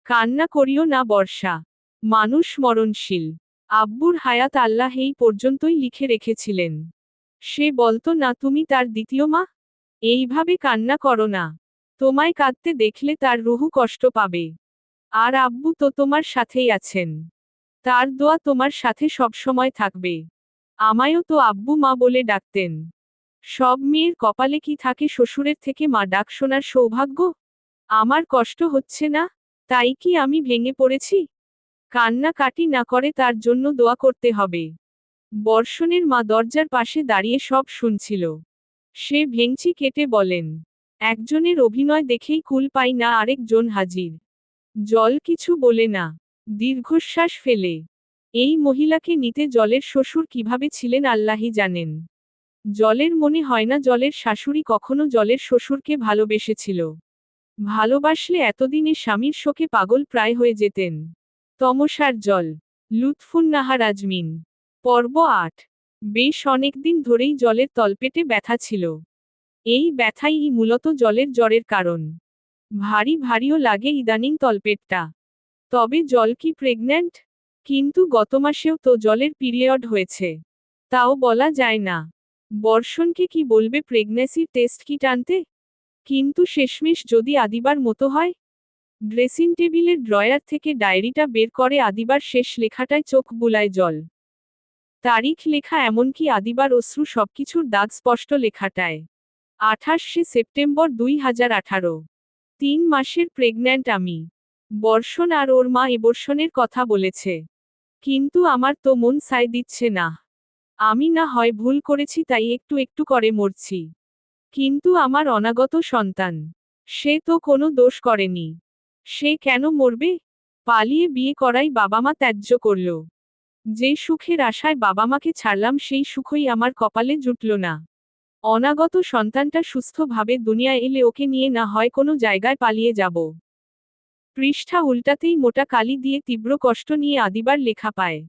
কান্না করিও না বর্ষা। মানুষ মরণশীল। আব্বুর হায়াত আল্লাহ এই পর্যন্তই লিখে রেখেছিলেন। সে বলতো না তুমি তার দ্বিতীয় মা? এইভাবে কান্না করো না। তোমায় কাঁদতে দেখলে তার রুহু কষ্ট পাবে। আর আব্বু তো তোমার সাথেই আছেন। তার দোয়া তোমার সাথে সবসময় থাকবে। আমায়ও তো আব্বু মা বলে ডাকতেন। সব মেয়ের কপালে কি থাকে শ্বশুরের থেকে মা ডাক শোনার সৌভাগ্য? আমার কষ্ট হচ্ছে না, তাই কি আমি ভেঙে পড়েছি? কান্নাকাটি না করে তার জন্য দোয়া করতে হবে। বর্ষণের মা দরজার পাশে দাঁড়িয়ে সব শুনছিল। সে ভেংচি কেটে বলেন, একজনের অভিনয় দেখেই কুল পাই না আরেকজন হাজির। জল কিছু বলে না। দীর্ঘশ্বাস ফেলে। এই মহিলাকে নিতে জলের শ্বশুর কিভাবে ছিলেন আল্লাহই জানেন। জলের মনে হয় না জলের শাশুড়ি কখনো জলের শ্বশুরকে ভালোবেসেছিল। ভালোবাসলে এতদিনে স্বামীর শোকে পাগল প্রায় হয়ে যেতেন। তমসার জল। লুৎফুন্নাহার আজমিন। পর্ব ৮। বেশ অনেকদিন ধরেই জলের তলপেটে ব্যথা ছিল। এই ব্যথাই মূলত জলের জ্বরের কারণ। ভারী ভারীও লাগে ইদানিং তলপেটটা। তবে জল কি প্রেগন্যান্ট? কিন্তু গত মাসেও তো জলের পিরিয়ড হয়েছে। তাও বলা যায় না। বর্ষণকে কি বলবে প্রেগন্যান্সির টেস্ট কিট আনতে? কিন্তু শেষমেশ যদি আদিবার মতো হয়? ড্রেসিং টেবিলের ড্রয়ার থেকে ডায়েরিটা বের করে আদিবার শেষ লেখাটায় চোখ বুলায় জল। তারিখ লেখা, এমনকি আদিবার অশ্রু, সবকিছুর দাগ স্পষ্ট লেখাটায়। 28শে সেপ্টেম্বর 2018। 3 মাসের প্রেগন্যান্ট আমি। বর্ষণ আর ওর মা এবর্ষণের কথা বলেছে। কিন্তু আমার তো মন সায় দিচ্ছে না। আমি না হয় ভুল করেছি তাই একটু একটু করে মরছি। কিন্তু আমার অনাগত সন্তান, সে তো কোনো দোষ করেনি। সে কেন মরবে? পালিয়ে বিয়ে করাই বাবা মা ত্যায্য করল। যে সুখের আশায় বাবা মাকে ছাড়লাম সেই সুখই আমার কপালে জুটল না। অনাগত সন্তানটা সুস্থভাবে দুনিয়ায় এলে ওকে নিয়ে না হয় কোনো জায়গায় পালিয়ে যাব। পৃষ্ঠা উল্টাতেই মোটা কালি দিয়ে তীব্র কষ্ট নিয়ে আদিবার লেখা পায়।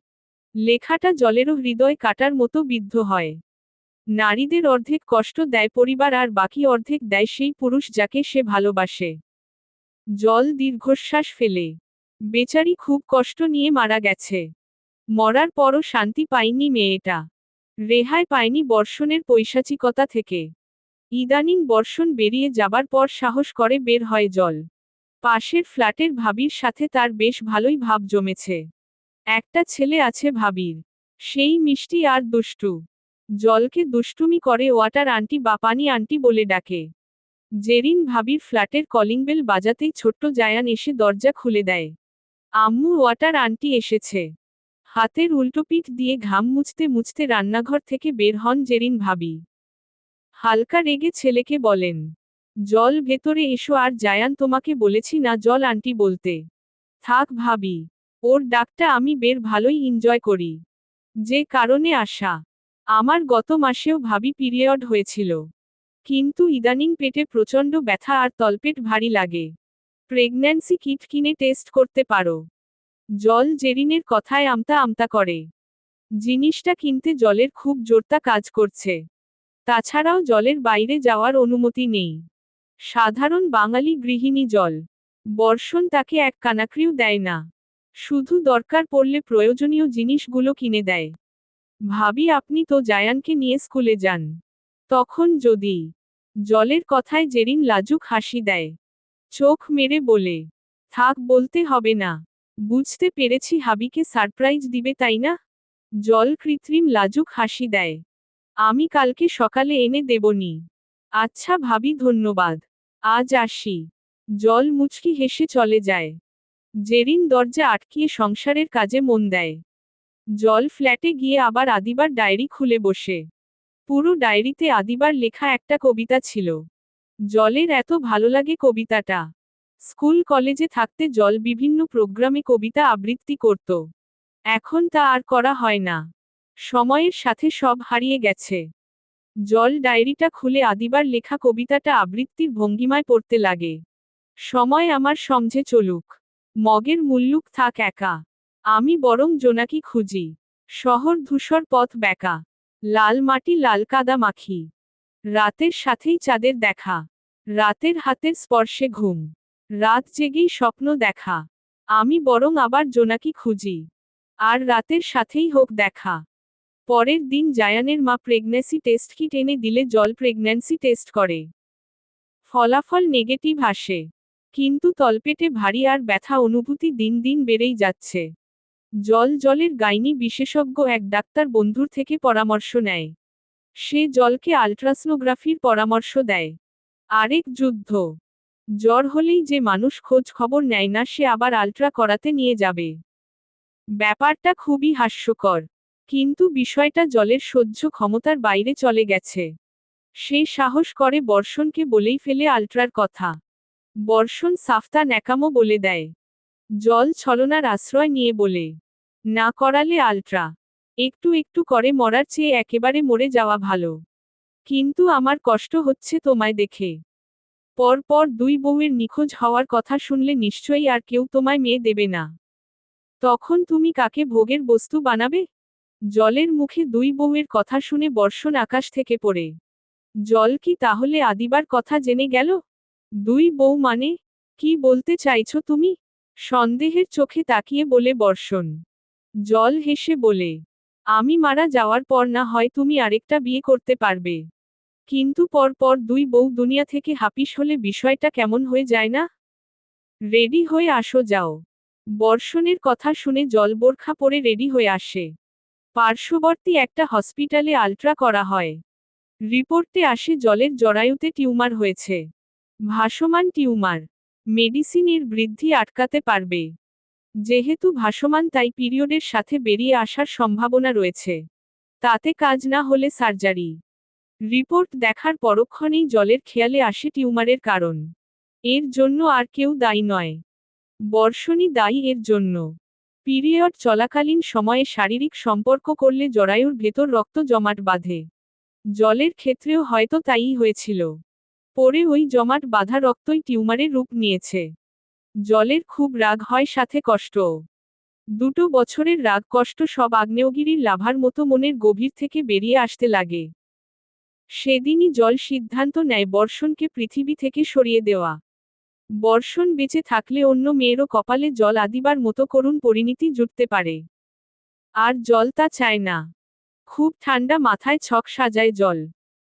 লেখাটা জলেরও হৃদয় কাটার মতো বিদ্ধ হয়। নারীদের অর্ধেক কষ্ট দেয় পরিবার আর বাকি অর্ধেক দেয় সেই পুরুষ যাকে সে ভালোবাসে। জল দীর্ঘশ্বাস ফেলে। বেচারি খুব কষ্ট নিয়ে মারা গেছে। মরার পরও শান্তি পায়নি মেয়েটা। রেহাই পায়নি বর্ষণের পৈশাচিকতা থেকে। ইদানিং বর্ষণ বেরিয়ে যাবার পর সাহস করে বের হয় জল। পাশের ফ্ল্যাটের ভাবির সাথে তার বেশ ভালোই ভাব জমেছে। একটা ছেলে আছে ভাবির। সেই মিষ্টি আর দুষ্টু। জলকে দুষ্টুমি করে ওয়াটার আন্টি বা পানি আন্টি বলে ডাকে। জেরিন ভাবির ফ্ল্যাটের কলিং বেল বাজাতেই ছোট্ট জায়ান এসে দরজা খুলে দেয়। আম্মু, ওয়াটার আন্টি এসেছে। হাতের উল্টোপিঠ দিয়ে ঘাম মুছতে মুছতে রান্নাঘর থেকে বের হন জেরিন ভাবি। হালকা রেগে ছেলেকে বলেন, জল ভেতরে এসো। আর জায়ান, তোমাকে বলেছি না জল আন্টি বলতে? থাক ভাবি, ওর ডাকটা আমি বের ভালোই এনজয় করি। যে কারণে আসা, আমার গত মাসেও ভাবি পিরিয়ড হয়েছিল। কিন্তু ইদানিং পেটে প্রচণ্ড ব্যথা আর তলপেট ভারী লাগে। প্রেগন্যান্সি কিট কিনে টেস্ট করতে পারো। জল জেরিনের কথায় আমতা আমতা করে। জিনিসটা কিনতে জলের খুব জোরতা কাজ করছে। তাছাড়াও জলের বাইরে যাওয়ার অনুমতি নেই। সাধারণ বাঙালি গৃহিণী জল। বর্ষণ তাকে এক কানাকড়িও দেয় না। শুধু দরকার পড়লে প্রয়োজনীয় জিনিসগুলো কিনে দেয়। ভাবি, আপনি তো জায়ানকে নিয়ে স্কুলে যান। তখন যদি। জলের কথায় জেরিন লাজুক হাসি দেয়। চোখ মেরে বলে, থাক, বলতে হবে না। বুঝতে পেরেছি হাবিকে সারপ্রাইজ দিবে, তাই না? জল কৃত্রিম লাজুক হাসি দেয়। আমি কালকে সকালে এনে দেবনি। আচ্ছা ভাবি, ধন্যবাদ। আজ আসি। জল মুচকি হেসে চলে যায়। জেরিন দরজা আটকিয়ে সংসারের কাজে মন দেয়। জল ফ্ল্যাটে গিয়ে আবার আদিবার ডায়েরি খুলে বসে। পুরো ডায়েরিতে আদিবার লেখা একটা কবিতা ছিল। জলের এত ভালো লাগে কবিতাটা। স্কুল কলেজে থাকতে জল বিভিন্ন প্রোগ্রামে কবিতা আবৃত্তি করত। এখন তা আর করা হয় না। সময়ের সাথে সব হারিয়ে গেছে। জল ডায়েরিটা খুলে আদিবার লেখা কবিতাটা আবৃত্তির ভঙ্গিমায় পড়তে লাগে। সময় আমার সমঝে চলুক। মগের মুল্লুক থাক একা। আমি বরং জোনাকি খুঁজি। শহর ধূসর পথ বেঁকা। লাল মাটি লাল কাদা মাখি। রাতের সাথেই চাঁদের দেখা। রাতের হাতের স্পর্শে ঘুম। রাত জেগেই স্বপ্ন দেখা। আমি বরং আবার জোনাকি খুঁজি। আর রাতের সাথেই হোক দেখা। পরের দিন জায়ানের মা প্রেগন্যান্সি টেস্ট কিট এনে দিলে জল প্রেগন্যান্সি টেস্ট করে। ফলাফল নেগেটিভ আসে। কিন্তু তলপেটে ভারী আর ব্যথা অনুভূতি দিন দিন বেড়েই যাচ্ছে। জলের গাইনি বিশেষজ্ঞ এক ডাক্তার বন্ধুর থেকে পরামর্শ নেয়। সে জলকে আল্ট্রাসনোগ্রাফির পরামর্শ দেয়। আরেক যুদ্ধ। জ্বর হলেই যে মানুষ খোঁজ খবর নেয় না, সে আবার আল্ট্রা করাতে নিয়ে যাবে। ব্যাপারটা খুবই হাস্যকর। কিন্তু বিষয়টা জলের সহ্য ক্ষমতার বাইরে চলে গেছে। সে সাহস করে বর্ষণকে বলেই ফেলে আল্ট্রার কথা। বর্ষণ সাফতা ন্যাকামো বলে দেয়। জল ছলনার আশ্রয় নিয়ে বলে, না করালে আল্ট্রা। একটু একটু করে মরার চেয়ে একেবারে মরে যাওয়া ভালো। কিন্তু আমার কষ্ট হচ্ছে তোমায় দেখে। পরপর দুই বউয়ের নিখোঁজ হওয়ার কথা শুনলে নিশ্চয়ই আর কেউ তোমায় মেয়ে দেবে না। তখন তুমি কাকে ভোগের বস্তু বানাবে? জলের মুখে দুই বউয়ের কথা শুনে বর্ষণ আকাশ থেকে পড়ে। জল কি তাহলে আদিবার কথা জেনে গেল? দুই বউ মানে? কি বলতে চাইছো তুমি? সন্দেহের চোখে তাকিয়ে বলে বর্ষণ। জল হেসে বলে, আমি মারা যাওয়ার পর না হয় তুমি আরেকটা বিয়ে করতে পারবে। কিন্তু পরপর দুই বউ দুনিয়া থেকে হাপিস হলে বিষয়টা কেমন হয়ে যায় না? রেডি হয়ে আসো যাও। বর্ষণের কথা শুনে জল বোরখা পরে রেডি হয়ে আসে। পার্শ্ববর্তী একটা হসপিটালে আলট্রা করা হয়। রিপোর্টে আসে জলের জরায়ুতে টিউমার হয়েছে। ভাসমান টিউমার। মেডিসিন এর বৃদ্ধি আটকাতে পারবে। যেহেতু ভাসমান তাই পিরিয়ডের সাথে বেরিয়ে আসার সম্ভাবনা রয়েছে। তাতে কাজ না হলে সার্জারি। রিপোর্ট দেখার পরক্ষণেই জলের খেয়ালে আসে টিউমারের কারণ। এর জন্য আর কেউ দায়ী নয়। বর্ষণই দায়ী এর জন্য। পিরিয়ড চলাকালীন সময়ে শারীরিক সম্পর্ক করলে জরায়ুর ভেতর রক্ত জমাট বাঁধে। জলের ক্ষেত্রেও হয়তো তাইই হয়েছিল। পরে ওই জমাট বাঁধা রক্তই টিউমারের রূপ নিয়েছে। জলের খুব রাগ হয় সাথে কষ্টও। 2 বছরের রাগ কষ্ট সব আগ্নেয়গিরির লাভার মতো মনের গভীর থেকে বেরিয়ে আসতে লাগে। সেদিনই জল সিদ্ধান্ত নেয় বর্ষণকে পৃথিবী থেকে সরিয়ে দেওয়া। বর্ষণ বেঁচে থাকলে অন্য মেয়েরও কপালে জল আদিবার মতো করুণ পরিণতি জুটতে পারে। আর জল তা চায় না। খুব ঠান্ডা মাথায় ছক সাজায় জল।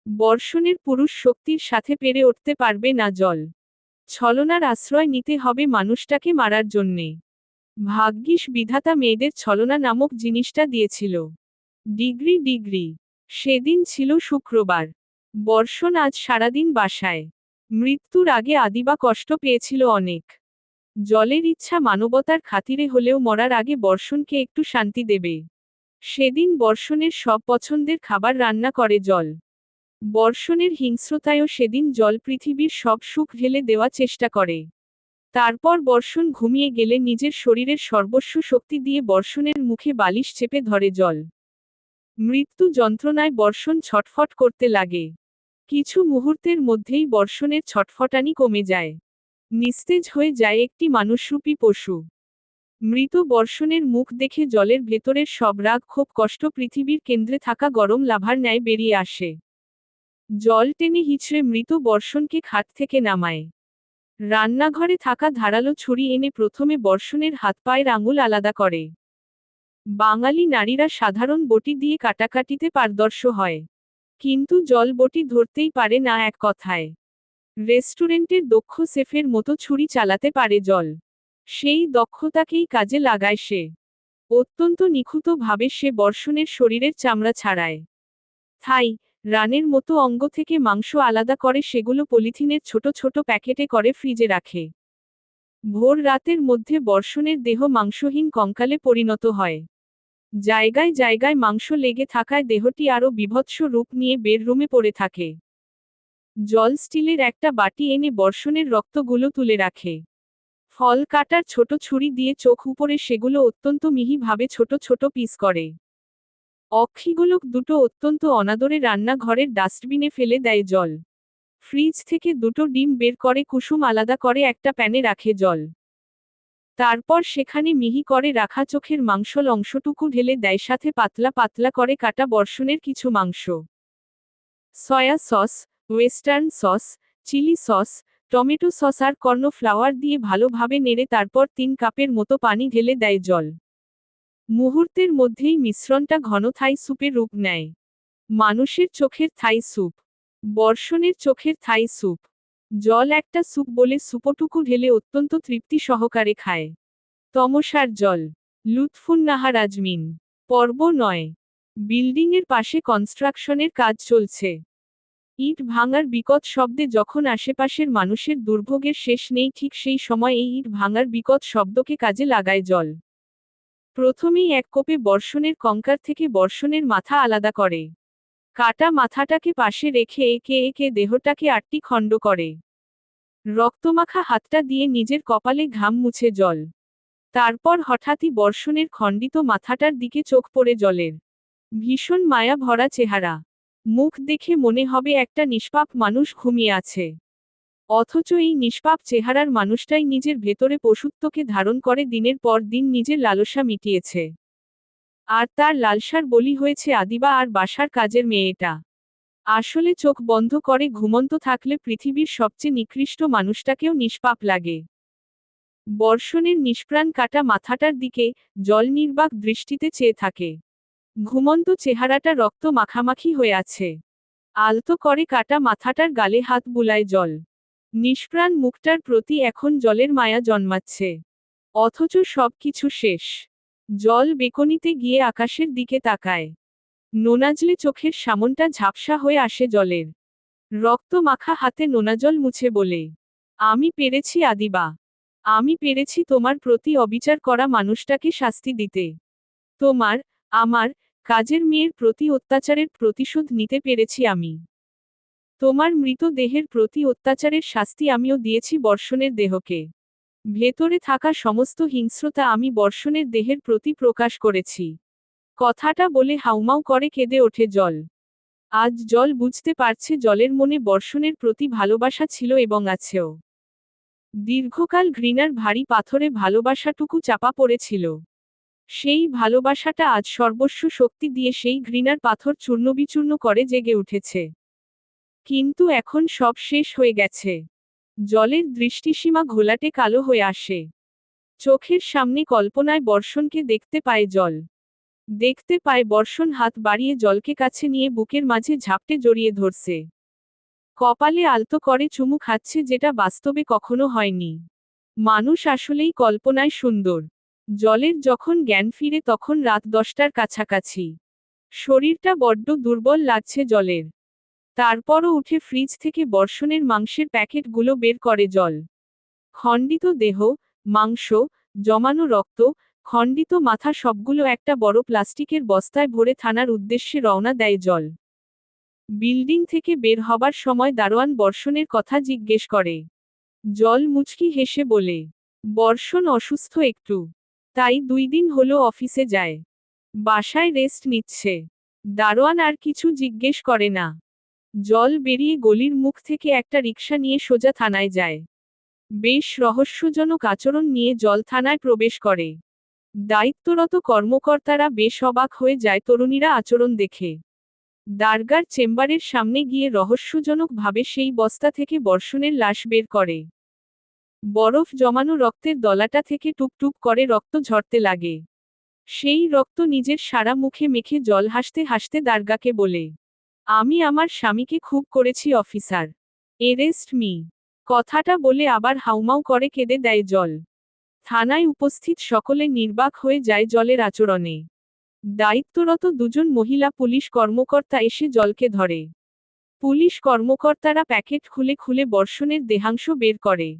বর্ষণের পুরুষ শক্তির সাথে পেরে উঠতে পারবে না জল। ছলনার আশ্রয় নিতে হবে মানুষটাকে মারার জন্যে। ভাগ্যিস বিধাতা মেয়েদের ছলনা নামক জিনিসটা দিয়েছিল। ডিগ্রি। সেদিন ছিল শুক্রবার। বর্ষণ আজ সারাদিন বাসায়। মৃত্যুর আগে আদিবা কষ্ট পেয়েছিল অনেক। জলের ইচ্ছা মানবতার খাতিরে হলেও মরার আগে বর্ষণকে একটু শান্তি দেবে। সেদিন বর্ষণের সব পছন্দের খাবার রান্না করে জল। বর্ষণের হিংস্রতায়ও সেদিন জল পৃথিবীর সব সুখ ঢেলে দেওয়া চেষ্টা করে। তারপর বর্ষণ ঘুমিয়ে গেলে নিজের শরীরের সর্বস্ব শক্তি দিয়ে বর্ষণের মুখে বালিশ চেপে ধরে জল। মৃত্যু যন্ত্রণায় বর্ষণ ছটফট করতে লাগে। কিছু মুহূর্তের মধ্যেই বর্ষণের ছটফটানি কমে যায়। নিস্তেজ হয়ে যায় একটি মানুষরূপী পশু। মৃত বর্ষণের মুখ দেখে জলের ভেতরের সব রাগ ক্ষোভ কষ্ট পৃথিবীর কেন্দ্রে থাকা গরম লাভার ন্যায় বেরিয়ে আসে। জল টেনে হিচড়ে মৃত বর্ষণকে খাট থেকে নামায়। রান্নাঘরে থাকা ধারালো ছুরি এনে প্রথমে বর্ষণের হাত পায়ের আঙুল আলাদা করে। বাঙালি নারীরা সাধারণ বটি দিয়ে কাটাকাটিতে পারদর্শ হয়। কিন্তু জল বটি ধরতেই পারে না এক কথায়। রেস্টুরেন্টের দক্ষ শেফের মতো ছুরি চালাতে পারে জল। সেই দক্ষতাকেই কাজে লাগায় সে। অত্যন্ত নিখুঁতভাবে সে বর্ষণের শরীরের চামড়া ছাড়ায়। থাই, রানের মতো অঙ্গ থেকে মাংস আলাদা করে সেগুলো পলিথিনের ছোট ছোট প্যাকেটে করে ফ্রিজে রাখে। ভোর রাতের মধ্যে বর্ষণের দেহ মাংসহীন কঙ্কালে পরিণত হয়। জায়গায় জায়গায় মাংস লেগে থাকায় দেহটি আরও বীভৎস রূপ নিয়ে বেডরুমে পড়ে থাকে। জল স্টিলের একটা বাটি এনে বর্ষণের রক্তগুলো তুলে রাখে। ফল কাটার ছোট ছুরি দিয়ে চোখ উপরে সেগুলো অত্যন্ত মিহিভাবে ছোট ছোট পিস করে। অক্ষিগুলো দুটো অত্যন্ত অনাদরে রান্নাঘরের ডাস্টবিনে ফেলে দেয় জল। ফ্রিজ থেকে দুটো ডিম বের করে কুসুম আলাদা করে একটা প্যানে রাখে জল। তারপর সেখানে মিহি করে রাখা চোখের মাংসল অংশটুকু ঢেলে দেয় সাথে পাতলা পাতলা করে কাটা বর্ষণের কিছু মাংস। Soya sauce, western sauce, chilli sauce, tomato sauce আর কর্নফ্লাওয়ার দিয়ে ভালোভাবে নেড়ে তারপর 3 কাপের মতো পানি ঢেলে দেয় জল। মুহূর্তের মধ্যেই মিশ্রণটা ঘন থাই স্যুপের রূপ নেয়। মানুষের চোখের থাই স্যুপ। বর্ষণের চোখের থাই স্যুপ। জল একটা স্যুপ বলে স্যুপটুকু ঢেলে অত্যন্ত তৃপ্তি সহকারে খায়। তমসার জল। লুৎফুন্নাহার আজমিন। পর্ব 9। বিল্ডিংয়ের পাশে কনস্ট্রাকশনের কাজ চলছে। ইট ভাঙার বিকট শব্দে যখন আশেপাশের মানুষের দুর্ভোগের শেষ নেই ঠিক সেই সময় এই ইট ভাঙার বিকট শব্দকে কাজে লাগায় জল। প্রথমেই এক কোপে বর্ষণের কঙ্কাল থেকে বর্ষণের মাথা আলাদা করে। কাটা মাথাটাকে পাশে রেখে একে একে দেহটাকে 8টি খণ্ড করে। রক্তমাখা হাতটা দিয়ে নিজের কপালে ঘাম মুছে জল। তারপর হঠাৎই বর্ষণের খণ্ডিত মাথাটার দিকে চোখ পড়ে জলের। ভীষণ মায়া ভরা চেহারা। মুখ দেখে মনে হবে একটা নিষ্পাপ মানুষ ঘুমিয়ে আছে। অথচ এই নিষ্পাপ চেহারার মানুষটাই নিজের ভেতরে পশুত্বকে ধারণ করে দিনের পর দিন নিজের লালসা মিটিয়েছে। আর তার লালসার বলি হয়েছে আদিবা আর বাসার কাজের মেয়েটা। আসলে চোখ বন্ধ করে ঘুমন্ত থাকলে পৃথিবীর সবচেয়ে নিকৃষ্ট মানুষটাকেও নিষ্পাপ লাগে। বর্ষণের নিষ্প্রাণ কাটা মাথাটার দিকে জল নির্বাক দৃষ্টিতে চেয়ে থাকে। ঘুমন্ত চেহারাটা রক্ত মাখামাখি হয়ে আছে। আলতো করে কাটা মাথাটার গালে হাত বুলায় জল। নিষ্প্রাণ মুখটার প্রতি এখন জলের মায়া জন্মাচ্ছে। অথচ সবকিছু শেষ। জল বেকনিতে গিয়ে আকাশের দিকে তাকায়। নোনাজলে চোখের সামনটা ঝাপসা হয়ে আসে জলের। রক্ত মাখা হাতে নোনাজল মুছে বলে, আমি পেরেছি আদিবা। আমি পেরেছি তোমার প্রতি অবিচার করা মানুষটাকে শাস্তি দিতে। তোমার, আমার, কাজের মেয়ের প্রতি অত্যাচারের প্রতিশোধ নিতে পেরেছি আমি। তোমার মৃত দেহের প্রতি অত্যাচারের শাস্তি আমিও দিয়েছি বর্ষণের দেহকে। ভেতরে থাকা সমস্ত হিংস্রতা আমি বর্ষণের দেহের প্রতি প্রকাশ করেছি। কথাটা বলে হাউমাউ করে কেঁদে ওঠে জল। আজ জল বুঝতে পারছে জলের মনে বর্ষণের প্রতি ভালোবাসা ছিল এবং আছেও। দীর্ঘকাল ঘৃণার ভারী পাথরে ভালোবাসাটুকু চাপা পড়েছিল। সেই ভালোবাসাটা আজ সর্বস্ব শক্তি দিয়ে সেই ঘৃণার পাথর চূর্ণবিচূর্ণ করে জেগে উঠেছে। কিন্তু এখন সব শেষ হয়ে গেছে। জলের দৃষ্টিসীমা ঘোলাটে কালো হয়ে আসে। চোখের সামনে কল্পনায় বর্ষণকে দেখতে পায় জল। দেখতে পায় বর্ষণ হাত বাড়িয়ে জলকে কাছে নিয়ে বুকের মাঝে ঝাপটে জড়িয়ে ধরছে। কপালে আলতো করে চুমু খাচ্ছে, যেটা বাস্তবে কখনো হয়নি। মানুষ আসলেই কল্পনায় সুন্দর। জলের যখন জ্ঞান ফিরে তখন রাত 10টার কাছাকাছি। শরীরটা বড্ড দুর্বল লাগছে জলের। তারপরও উঠে ফ্রিজ থেকে বর্ষণের মাংসের প্যাকেটগুলো বের করে জল। খণ্ডিত দেহ, মাংস, জমানো রক্ত, খণ্ডিত মাথা সবগুলো একটা বড় প্লাস্টিকের বস্তায় ভরে থানার উদ্দেশ্যে রওনা দেয় জল। বিল্ডিং থেকে বের হবার সময় দারোয়ান বর্ষণের কথা জিজ্ঞেস করে। জল মুচকি হেসে বলে, বর্ষণ অসুস্থ একটু, তাই 2 দিন হলো অফিসে যায়। বাসায় রেস্ট নিচ্ছে। দারোয়ান আর কিছু জিজ্ঞেস করে না। জল বেরিয়ে গলির মুখ থেকে একটা রিকশা নিয়ে সোজা থানায় যায়। বেশ রহস্যজনক আচরণ নিয়ে জল থানায় প্রবেশ করে। দায়িত্বরত কর্মকর্তারা বেশ অবাক হয়ে যায় তরুণীরা আচরণ দেখে। দারগার চেম্বারের সামনে গিয়ে রহস্যজনকভাবে সেই বস্তা থেকে বর্ষণের লাশ বের করে। বরফ জমানো রক্তের দলাটা থেকে টুপটুপ করে রক্ত ঝরতে লাগে। সেই রক্ত নিজের সারা মুখে মেখে জল হাসতে হাসতে দারগাকে বলে, আমি আমার স্বামীকে খুব করেছি অফিসার। Arrest me. কথাটা বলে আবার হাউমাউ করে কেঁদে দেয় জল। থানায় উপস্থিত সকলে নির্বাক হয়ে যায় জলের আচরণে। দায়িত্বরত 2জন মহিলা পুলিশ কর্মকর্তা এসে জলকে ধরে। পুলিশ কর্মকর্তারা প্যাকেট খুলে খুলে বর্ষণের দেহাংশ বের করে।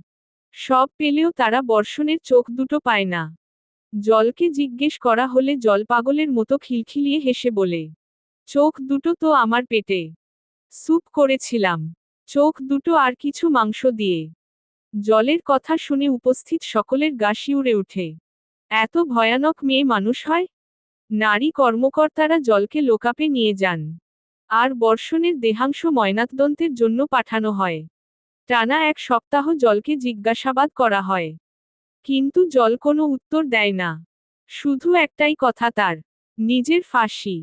সব পেলেও তারা বর্ষণের চোখ দুটো পায় না। জলকে জিজ্ঞেস করা হলে জল পাগলের মতো খিলখিলিয়ে হেসে বলে, চোখ দুটো তো আমার পেটে স্যুপ করেছিলাম। চোখ দুটো আর কিছু মাংস দিয়ে। জলের কথা শুনে উপস্থিত সকলের গা শিউরে ওঠে। এত ভয়ানক মেয়ে মানুষ হয়? নারী কর্মকর্তারা জলকে লোকাপে নিয়ে যান। আর বর্ষণের দেহাংশ ময়নাতদন্তের জন্য পাঠানো হয়। টানা 1 সপ্তাহ জলকে জিজ্ঞাসাবাদ করা হয়। কিন্তু জল কোনো উত্তর দেয় না। শুধু একটাই কথা তার, নিজের ফাঁসি।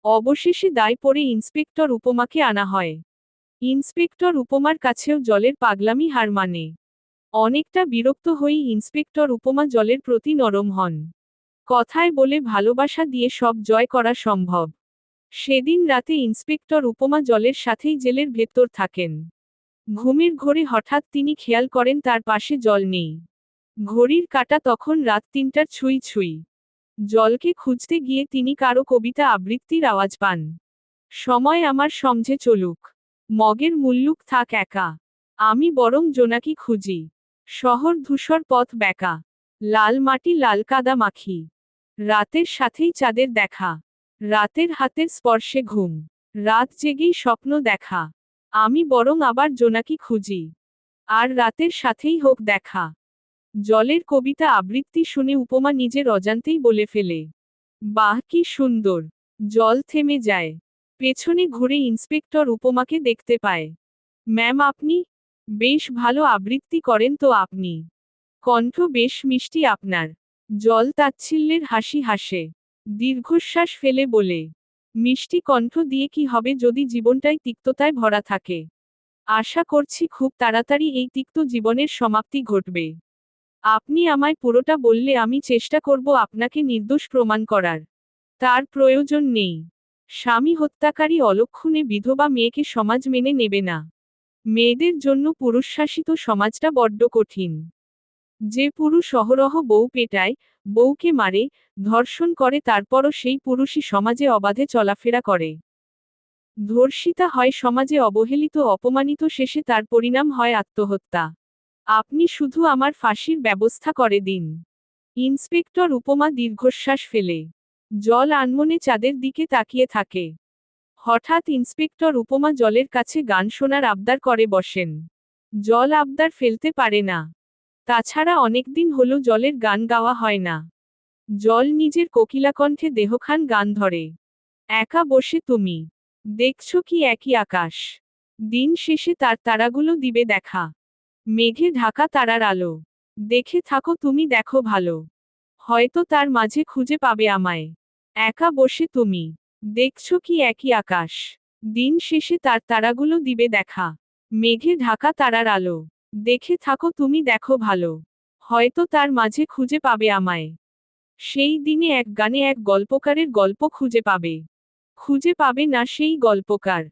অবশেষে দায় পড়ে ইন্সপেক্টর উপমাকে আনা হয়। ইন্সপেক্টর উপমার কাছেও জলের পাগলামি হার মানে। অনেকটা বিরক্ত হয়েই ইন্সপেক্টর উপমা জলের প্রতি নরম হন। কথায় বলে ভালোবাসা দিয়ে সব জয় করা সম্ভব। সেদিন রাতে ইন্সপেক্টর উপমা জলের সাথেই জেলের ভেতর থাকেন। ঘুমের ঘোরে হঠাৎ তিনি খেয়াল করেন তার পাশে জল নেই। ঘড়ির কাঁটা তখন রাত 3টার ছুঁই ছুঁই। জলকে খুঁজতে গিয়ে তিনি কারো কবিতা আবৃত্তির আওয়াজ পান। সময় আমার সমঝে চলুক, মগের মুল্লুক থাক একা, আমি বরং জোনাকি খুঁজি। শহর ধূসর পথ বেঁকা, লাল মাটি লাল কাদা মাখি। রাতের সাথেই চাঁদের দেখা, রাতের হাতের স্পর্শে ঘুম। রাত জেগেই স্বপ্ন দেখা, আমি বরং আবার জোনাকি খুঁজি। আর রাতের সাথেই হোক দেখা। জলের কবিতা আবৃত্তি শুনে উপমা নিজের অজান্তেই বলে ফেলে, বাহ কি সুন্দর। জল থেমে যায়। পেছনে ঘুরে ইন্সপেক্টর উপমাকে দেখতে পায়। ম্যাম আপনি? বেশ ভালো আবৃত্তি করেন তো আপনি। কণ্ঠ বেশ মিষ্টি আপনার। জল তাচ্ছিল্যের হাসি হাসে। দীর্ঘশ্বাস ফেলে বলে, মিষ্টি কণ্ঠ দিয়ে কি হবে যদি জীবনটাই তিক্ততায় ভরা থাকে। আশা করছি খুব তাড়াতাড়ি এই তিক্ত জীবনের সমাপ্তি ঘটবে। আপনি আমায় পুরোটা বললে আমি চেষ্টা করব আপনাকে নির্দোষ প্রমাণ করার। তার প্রয়োজন নেই। স্বামী হত্যাকারী অলক্ষণে বিধবা মেয়েকে সমাজ মেনে নেবে না। মেয়েদের জন্য পুরুষশাসিত সমাজটা বড্ড কঠিন। যে পুরুষ অহরহ বউ পেটায়, বউকে মারে, ধর্ষণ করে তারপরও সেই পুরুষই সমাজে অবাধে চলাফেরা করে। ধর্ষিতা হয় সমাজে অবহেলিত অপমানিত শেষে তার পরিণাম হয় আত্মহত্যা। আপনি শুধু আমার ফাঁসির ব্যবস্থা করে দিন। ইন্সপেক্টর উপমা দীর্ঘশ্বাস ফেলে জল আনমনে চাঁদের দিকে তাকিয়ে থাকে। হঠাৎ ইন্সপেক্টর উপমা জলের কাছে গান শোনার আবদার করে বসেন। জল আবদার ফেলতে পারে না। তাছাড়া অনেকদিন হলো জলের গান গাওয়া হয় না। জল নিজের কোকিলাকণ্ঠে দেহখান গান ধরে। একা বসে তুমি দেখছো কি একই আকাশ। দিন শেষে তার তারাগুলো দিবে দেখা। মেঘে ঢাকা তারার আলো। দেখে থাকো তুমি দেখো ভালো। হয়তো তার মাঝে খুঁজে পাবে আমায়। একা বসে তুমি দেখছো কি একই আকাশ। দিন শেষে তার তারাগুলো দিবে দেখা। মেঘে ঢাকা তারার আলো। দেখে থাকো তুমি দেখো ভালো। হয়তো তার মাঝে খুঁজে পাবে আমায়। সেই দিনে এক গানে এক গল্পকারের গল্প খুঁজে পাবে। খুঁজে পাবে না সেই গল্পকার।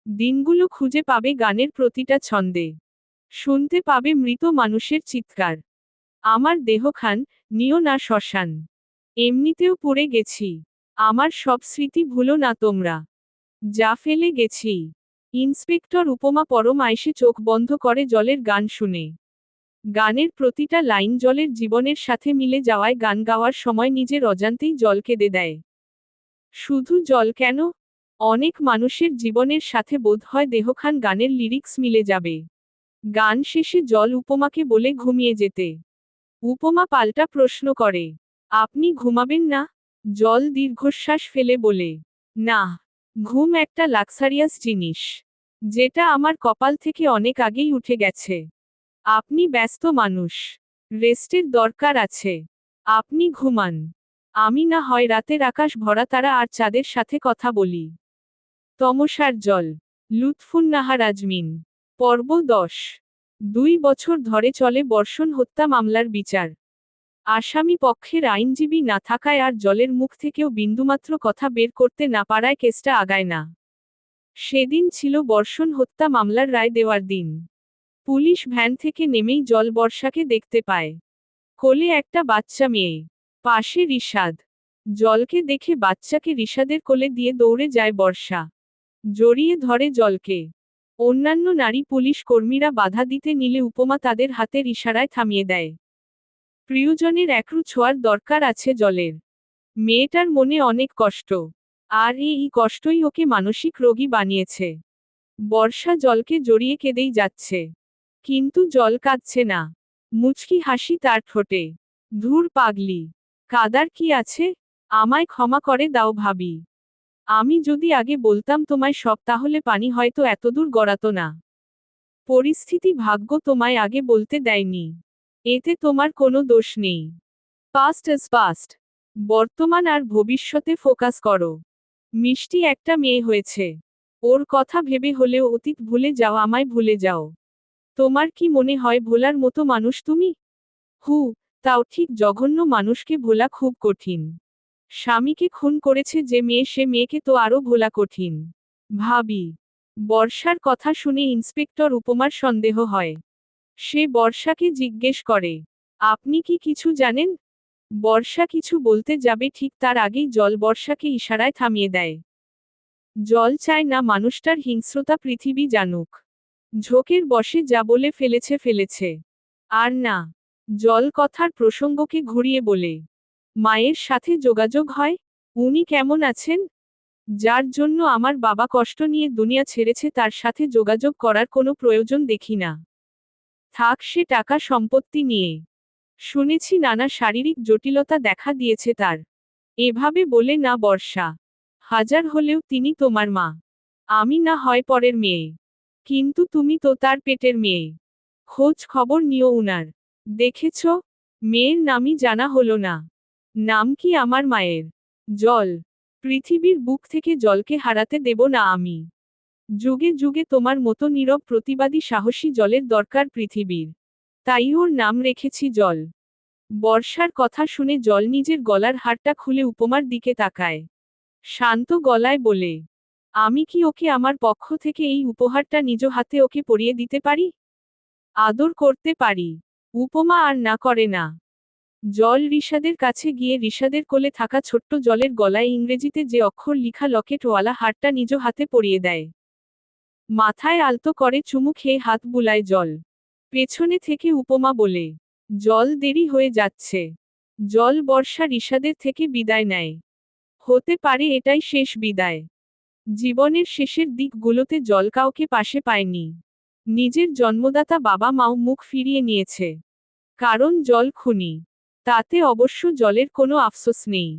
দিনগুলো খুঁজে পাবে গানের প্রতিটা ছন্দে। শুনতে পাবে মৃত মানুষের চিৎকার। আমার দেহখান নিও না শ্মশান। এমনিতেও পড়ে গেছি। আমার সব স্মৃতি ভুলো না তোমরা। যা ফেলে গেছি। ইন্সপেক্টর উপমা পরম আয়েশে চোখ বন্ধ করে জলের গান শুনে। গানের প্রতিটা লাইন জলের জীবনের সাথে মিলে যাওয়ায় গান গাওয়ার সময় নিজের অজান্তেই জল কেঁদে দেয়। শুধু জল কেন, অনেক মানুষের জীবনের সাথে বোধহয় দেহখান গানের লিরিক্স মিলে যাবে। গান শেষে জল উপমাকে বলে ঘুমিয়ে যেতে। উপমা পাল্টা প্রশ্ন করে, আপনি ঘুমাবেন না? জল দীর্ঘশ্বাস ফেলে বলে, না, ঘুম একটা লাক্সারিয়াস জিনিস, যেটা আমার কপাল থেকে অনেক আগেই উঠে গেছে। আপনি ব্যস্ত মানুষ, রেস্টের দরকার আছে। আপনি ঘুমান, আমি না হয় রাতের আকাশ ভরা তারা আর চাঁদের সাথে কথা বলি। তমসার জল, লুৎফুন্নাহার আজমিন। পর্ব 10। 2 বছর ধরে চলে বর্ষণ হত্যা মামলার বিচার। আসামি পক্ষের আইনজীবী না থাকায় আর জলের মুখ থেকেও বিন্দুমাত্র কথা বের করতে না পারায় কেসটা আগায় না। সেদিন ছিল বর্ষণ হত্যা মামলার রায় দেওয়ার দিন। পুলিশ ভ্যান থেকে নেমেই জল বর্ষাকে দেখতে পায়। কোলে একটা বাচ্চা মেয়ে, পাশে রিশাদ। জলকে দেখে বাচ্চাকে রিশাদের কোলে দিয়ে দৌড়ে যায় বর্ষা। জড়িয়ে ধরে জলকে। অন্যান্য নারী পুলিশ কর্মীরা বাধা দিতে নিলে উপমা তাদের হাতের ইশারায় থামিয়ে দেয়। প্রিয়জনের একরু ছোঁয়ার দরকার আছে জলের। মেয়েটার মনে অনেক কষ্ট। আর এই কষ্টই ওকে মানসিক রোগী বানিয়েছে। বর্ষা জলকে জড়িয়ে কেঁদেই যাচ্ছে। কিন্তু জল কাঁদছে না। মুচকি হাসি তার ঠোঁটে। ধুর পাগলি, কাদার কি আছে? আমায় ক্ষমা করে দাও ভাবি। আমি যদি আগে বলতাম তোমায় সব তাহলে পানি হয়তো এতদূর গড়াতো না। পরিস্থিতি ভাগ্য তোমায় আগে বলতে দেয়নি। এতে তোমার কোনো দোষ নেই। Past is past. বর্তমান আর ভবিষ্যতে ফোকাস করো। মিষ্টি একটা মেয়ে হয়েছে। ওর কথা ভেবে হলেও অতীত ভুলে যাও, আমায় ভুলে যাও। তোমার কি মনে হয় ভোলার মতো মানুষ তুমি? তাও ঠিক, জঘন্য মানুষকে ভোলা খুব কঠিন। স্বামীকে খুন করেছে যে মেয়ে, সে মেয়েকে তো আরো ভোলা কঠিন। ভাবি। বর্ষার কথা শুনে ইন্সপেক্টর উপমার সন্দেহ হয়। সে বর্ষাকে জিজ্ঞেস করে, আপনি কি কিছু জানেন? বর্ষা কিছু বলতে যাবে ঠিক তার আগেই জল বর্ষাকে ইশারায় থামিয়ে দেয়। জল চায় না মানুষটার হিংস্রতা পৃথিবী জানুক। ঝোঁকের বশে যা বলে ফেলেছে ফেলেছে। আর না। জল কথার প্রসঙ্গকে ঘুরিয়ে বলে, মায়ের সাথে যোগাযোগ হয়? উনি কেমন আছেন? যার জন্য আমার বাবা কষ্ট নিয়ে দুনিয়া ছেড়েছে তার সাথে যোগাযোগ করার কোনো প্রয়োজন দেখি না। থাক সে টাকা সম্পত্তি নিয়ে। শুনেছি নানা শারীরিক জটিলতা দেখা দিয়েছে তার। এভাবে বলে না বর্ষা। হাজার হলেও তিনি তোমার মা। আমি না হয় পরের মেয়ে, কিন্তু তুমি তো তার পেটের মেয়ে। খোঁজ খবর নিও উনার। দেখেছ, মেয়ের নামই জানা হলো না। নাম কি আমার মায়ের? জল। পৃথিবীর বুক থেকে জলকে হারাতে দেব না আমি। যুগে যুগে তোমার মতো নীরব প্রতিবাদী সাহসী জলের দরকার পৃথিবীর। তাই ওর নাম রেখেছি জল। বর্ষার কথা শুনে জল নিজের গলার হারটা খুলে উপমার দিকে তাকায়। শান্ত গলায় বলে, আমি কি ওকে আমার পক্ষ থেকে এই উপহারটা নিজ হাতে ওকে পরিয়ে দিতে পারি? আদর করতে পারি। উপমা আর না করে না। জল ঋষাদের কাছে গিয়ে ঋষাদের কোলে থাকা ছোট্ট জলের গলায় ইংরেজিতে যে অক্ষর লিখা লকেটওয়ালা হারটা নিজ হাতে পরিয়ে দেয়। মাথায় আলতো করে চুমু খেয়ে হাত বুলায় জল। পেছনে থেকে উপমা বলে, জল দেরি হয়ে যাচ্ছে। জল বর্ষা ঋষাদের থেকে বিদায় নেয়। হতে পারে এটাই শেষ বিদায়। জীবনের শেষের দিকগুলোতে জল কাউকে পাশে পায়নি। নিজের জন্মদাতা বাবা মাও মুখ ফিরিয়ে নিয়েছে। কারণ জল খুনি। তাতে অবশ্য জলের কোনো আফসোস নেই।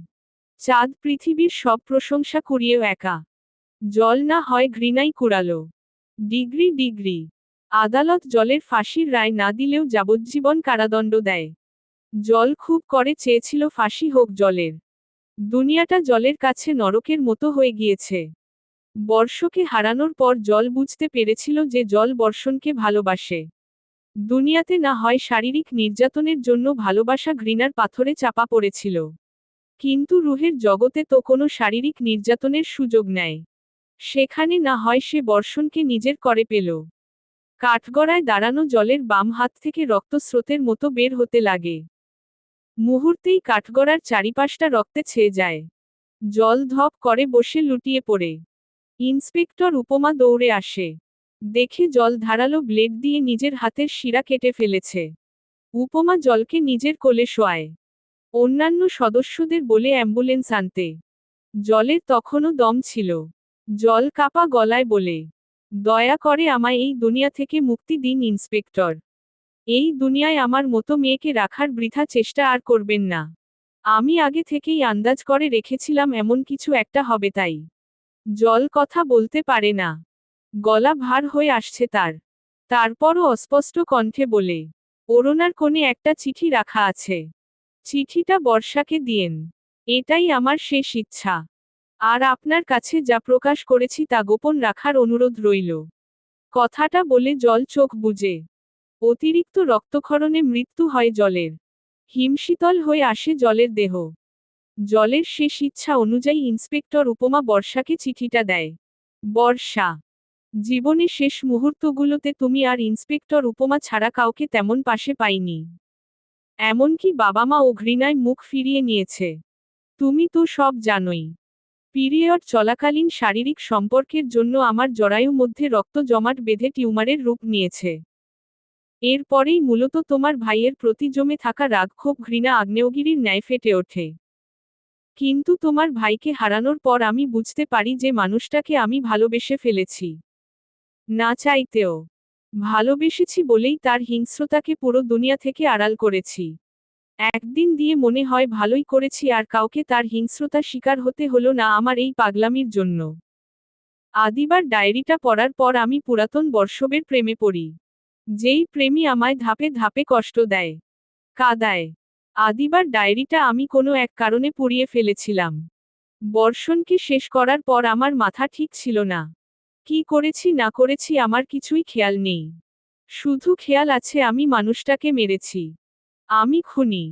চাঁদ পৃথিবীর সব প্রশংসা কুড়িয়েও একা। জল না হয় ঘৃণাই কুড়ালো। Degree degree. আদালত জলের ফাঁসির রায় না দিলেও যাবজ্জীবন কারাদণ্ড দেয়। জল খুব করে চেয়েছিল ফাঁসি হোক জলের। দুনিয়াটা জলের কাছে নরকের মতো হয়ে গিয়েছে। বর্ষকে হারানোর পর জল বুঝতে পেরেছিল যে জল বর্ষণকে ভালোবাসে। দুনিয়াতে না হয় শারীরিক নির্যাতনের জন্য ভালোবাসা ঘৃণার পাথরে চাপা পড়েছিল, কিন্তু রুহের জগতে তো কোনো শারীরিক নির্যাতনের সুযোগ নেয়। সেখানে না হয় সে বর্ষণকে নিজের করে পেল। কাঠগড়ায় দাঁড়ানো জলের বাম হাত থেকে রক্তস্রোতের মতো বের হতে লাগে। মুহূর্তেই কাঠগড়ার চারিপাশটা রক্তে ছেয়ে যায়। জল ধপ করে বসে লুটিয়ে পড়ে। ইন্সপেক্টর উপমা দৌড়ে আসে। দেখে জল ধারালো ব্লেড দিয়ে নিজের হাতের শিরা কেটে ফেলেছে। উপমা জলকে নিজের কোলে শোয়ায়। অন্যান্য সদস্যদের বলে অ্যাম্বুলেন্স আনতে। জলের তখনও দম ছিল। জল কাপা গলায় বলে, দয়া করে আমায় এই দুনিয়া থেকে মুক্তি দিন ইন্সপেক্টর। এই দুনিয়ায় আমার মতো মেয়েকে রাখার বৃথা চেষ্টা আর করবেন না। আমি আগে থেকেই আন্দাজ করে রেখেছিলাম এমন কিছু একটা হবে তাই। জল কথা বলতে পারে না। গলা ভার হয়ে আসছে তার। তারপরও অস্পষ্ট কণ্ঠে বলে, অরুণার কোণে একটা চিঠি রাখা আছে। চিঠিটা বর্ষাকে দিয়েন। এটাই আমার শেষ ইচ্ছা। আর আপনার কাছে যা প্রকাশ করেছি তা গোপন রাখার অনুরোধ রইল। কথাটা বলে জল চোখ বুজে। অতিরিক্ত রক্তক্ষরণে মৃত্যু হয় জলের। হিমশীতল হয়ে আসে জলের দেহ। জলের শেষ ইচ্ছা অনুযায়ী ইন্সপেক্টর উপমা বর্ষাকে চিঠিটা দেয়। বর্ষা, জীবনে শেষ মুহূর্তগুলোতে তুমি আর ইন্সপেক্টর উপমা ছাড়া কাউকে তেমন পাশে পাইনি। এমনকি বাবা মা ও ঘৃণায় মুখ ফিরিয়ে নিয়েছে। তুমি তো সব জানোই। পিরিয়ড চলাকালীন শারীরিক সম্পর্কের জন্য আমার জরায়ু মধ্যে রক্ত জমাট বেঁধে টিউমারের রূপ নিয়েছে। এরপরেই মূলত তোমার ভাইয়ের প্রতি জমে থাকা রাগ ক্ষোভ ঘৃণা আগ্নেয়গিরির ন্যায় ফেটে ওঠে। কিন্তু তোমার ভাইকে হারানোর পর আমি বুঝতে পারি যে মানুষটাকে আমি ভালোবেসে ফেলেছি। না চাইতেও। ভালোবেসেছি বলেই তার হিংস্রতাকে পুরো দুনিয়া থেকে আড়াল করেছি। একদিন দিয়ে মনে হয় ভালোই করেছি আর কাউকে তার হিংস্রতা শিকার হতে হলো না আমার এই পাগলামির জন্য। আদিবার ডায়েরিটা পড়ার পর আমি পুরাতন বর্ষবের প্রেমে পড়ি। যেই প্রেমী আমায় ধাপে ধাপে কষ্ট দেয়, কাঁদায়। আদিবার ডায়েরিটা আমি কোনো এক কারণে পুড়িয়ে ফেলেছিলাম। বর্ষণকে শেষ করার পর আমার মাথা ঠিক ছিল না। কি করেছি না করেছি আমার কিছুই খেয়াল নেই। শুধু খেয়াল আছে আমি মানুষটাকে মেরেছি। আমি খুনি।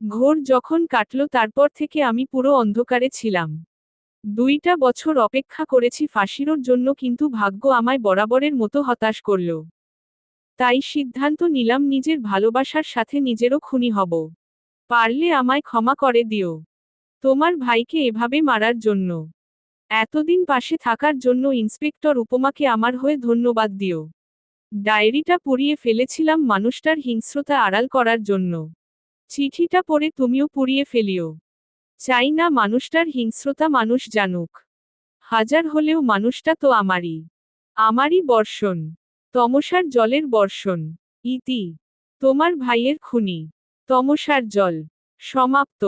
ঘোর যখন কাটল তারপর থেকে আমি পুরো অন্ধকারে ছিলাম। 2টা বছর অপেক্ষা করেছি ফাঁসিরোর জন্য, কিন্তু ভাগ্য আমায় বরাবরের মতো হতাশ করল। তাই সিদ্ধান্ত নিলাম নিজের ভালোবাসার সাথে নিজেরও খুনি হব। পারলে আমায় ক্ষমা করে দিও। তোমার ভাইকে এভাবে মারার জন্য, এতদিন পাশে থাকার জন্য ইন্সপেক্টর উপমাকে আমার হয়ে ধন্যবাদ দিও। ডায়েরিটা পুড়িয়ে ফেলেছিলাম মানুষটার হিংস্রতা আড়াল করার জন্য। চিঠিটা পড়ে তুমিও পুড়িয়ে ফেলিও। চাই না মানুষটার হিংস্রতা মানুষ জানুক। হাজার হলেও মানুষটা তো আমারই। আমারই বর্ষণ। তমসার জলের বর্ষণ। ইতি। তোমার ভাইয়ের খুনি। তমসার জল। সমাপ্ত।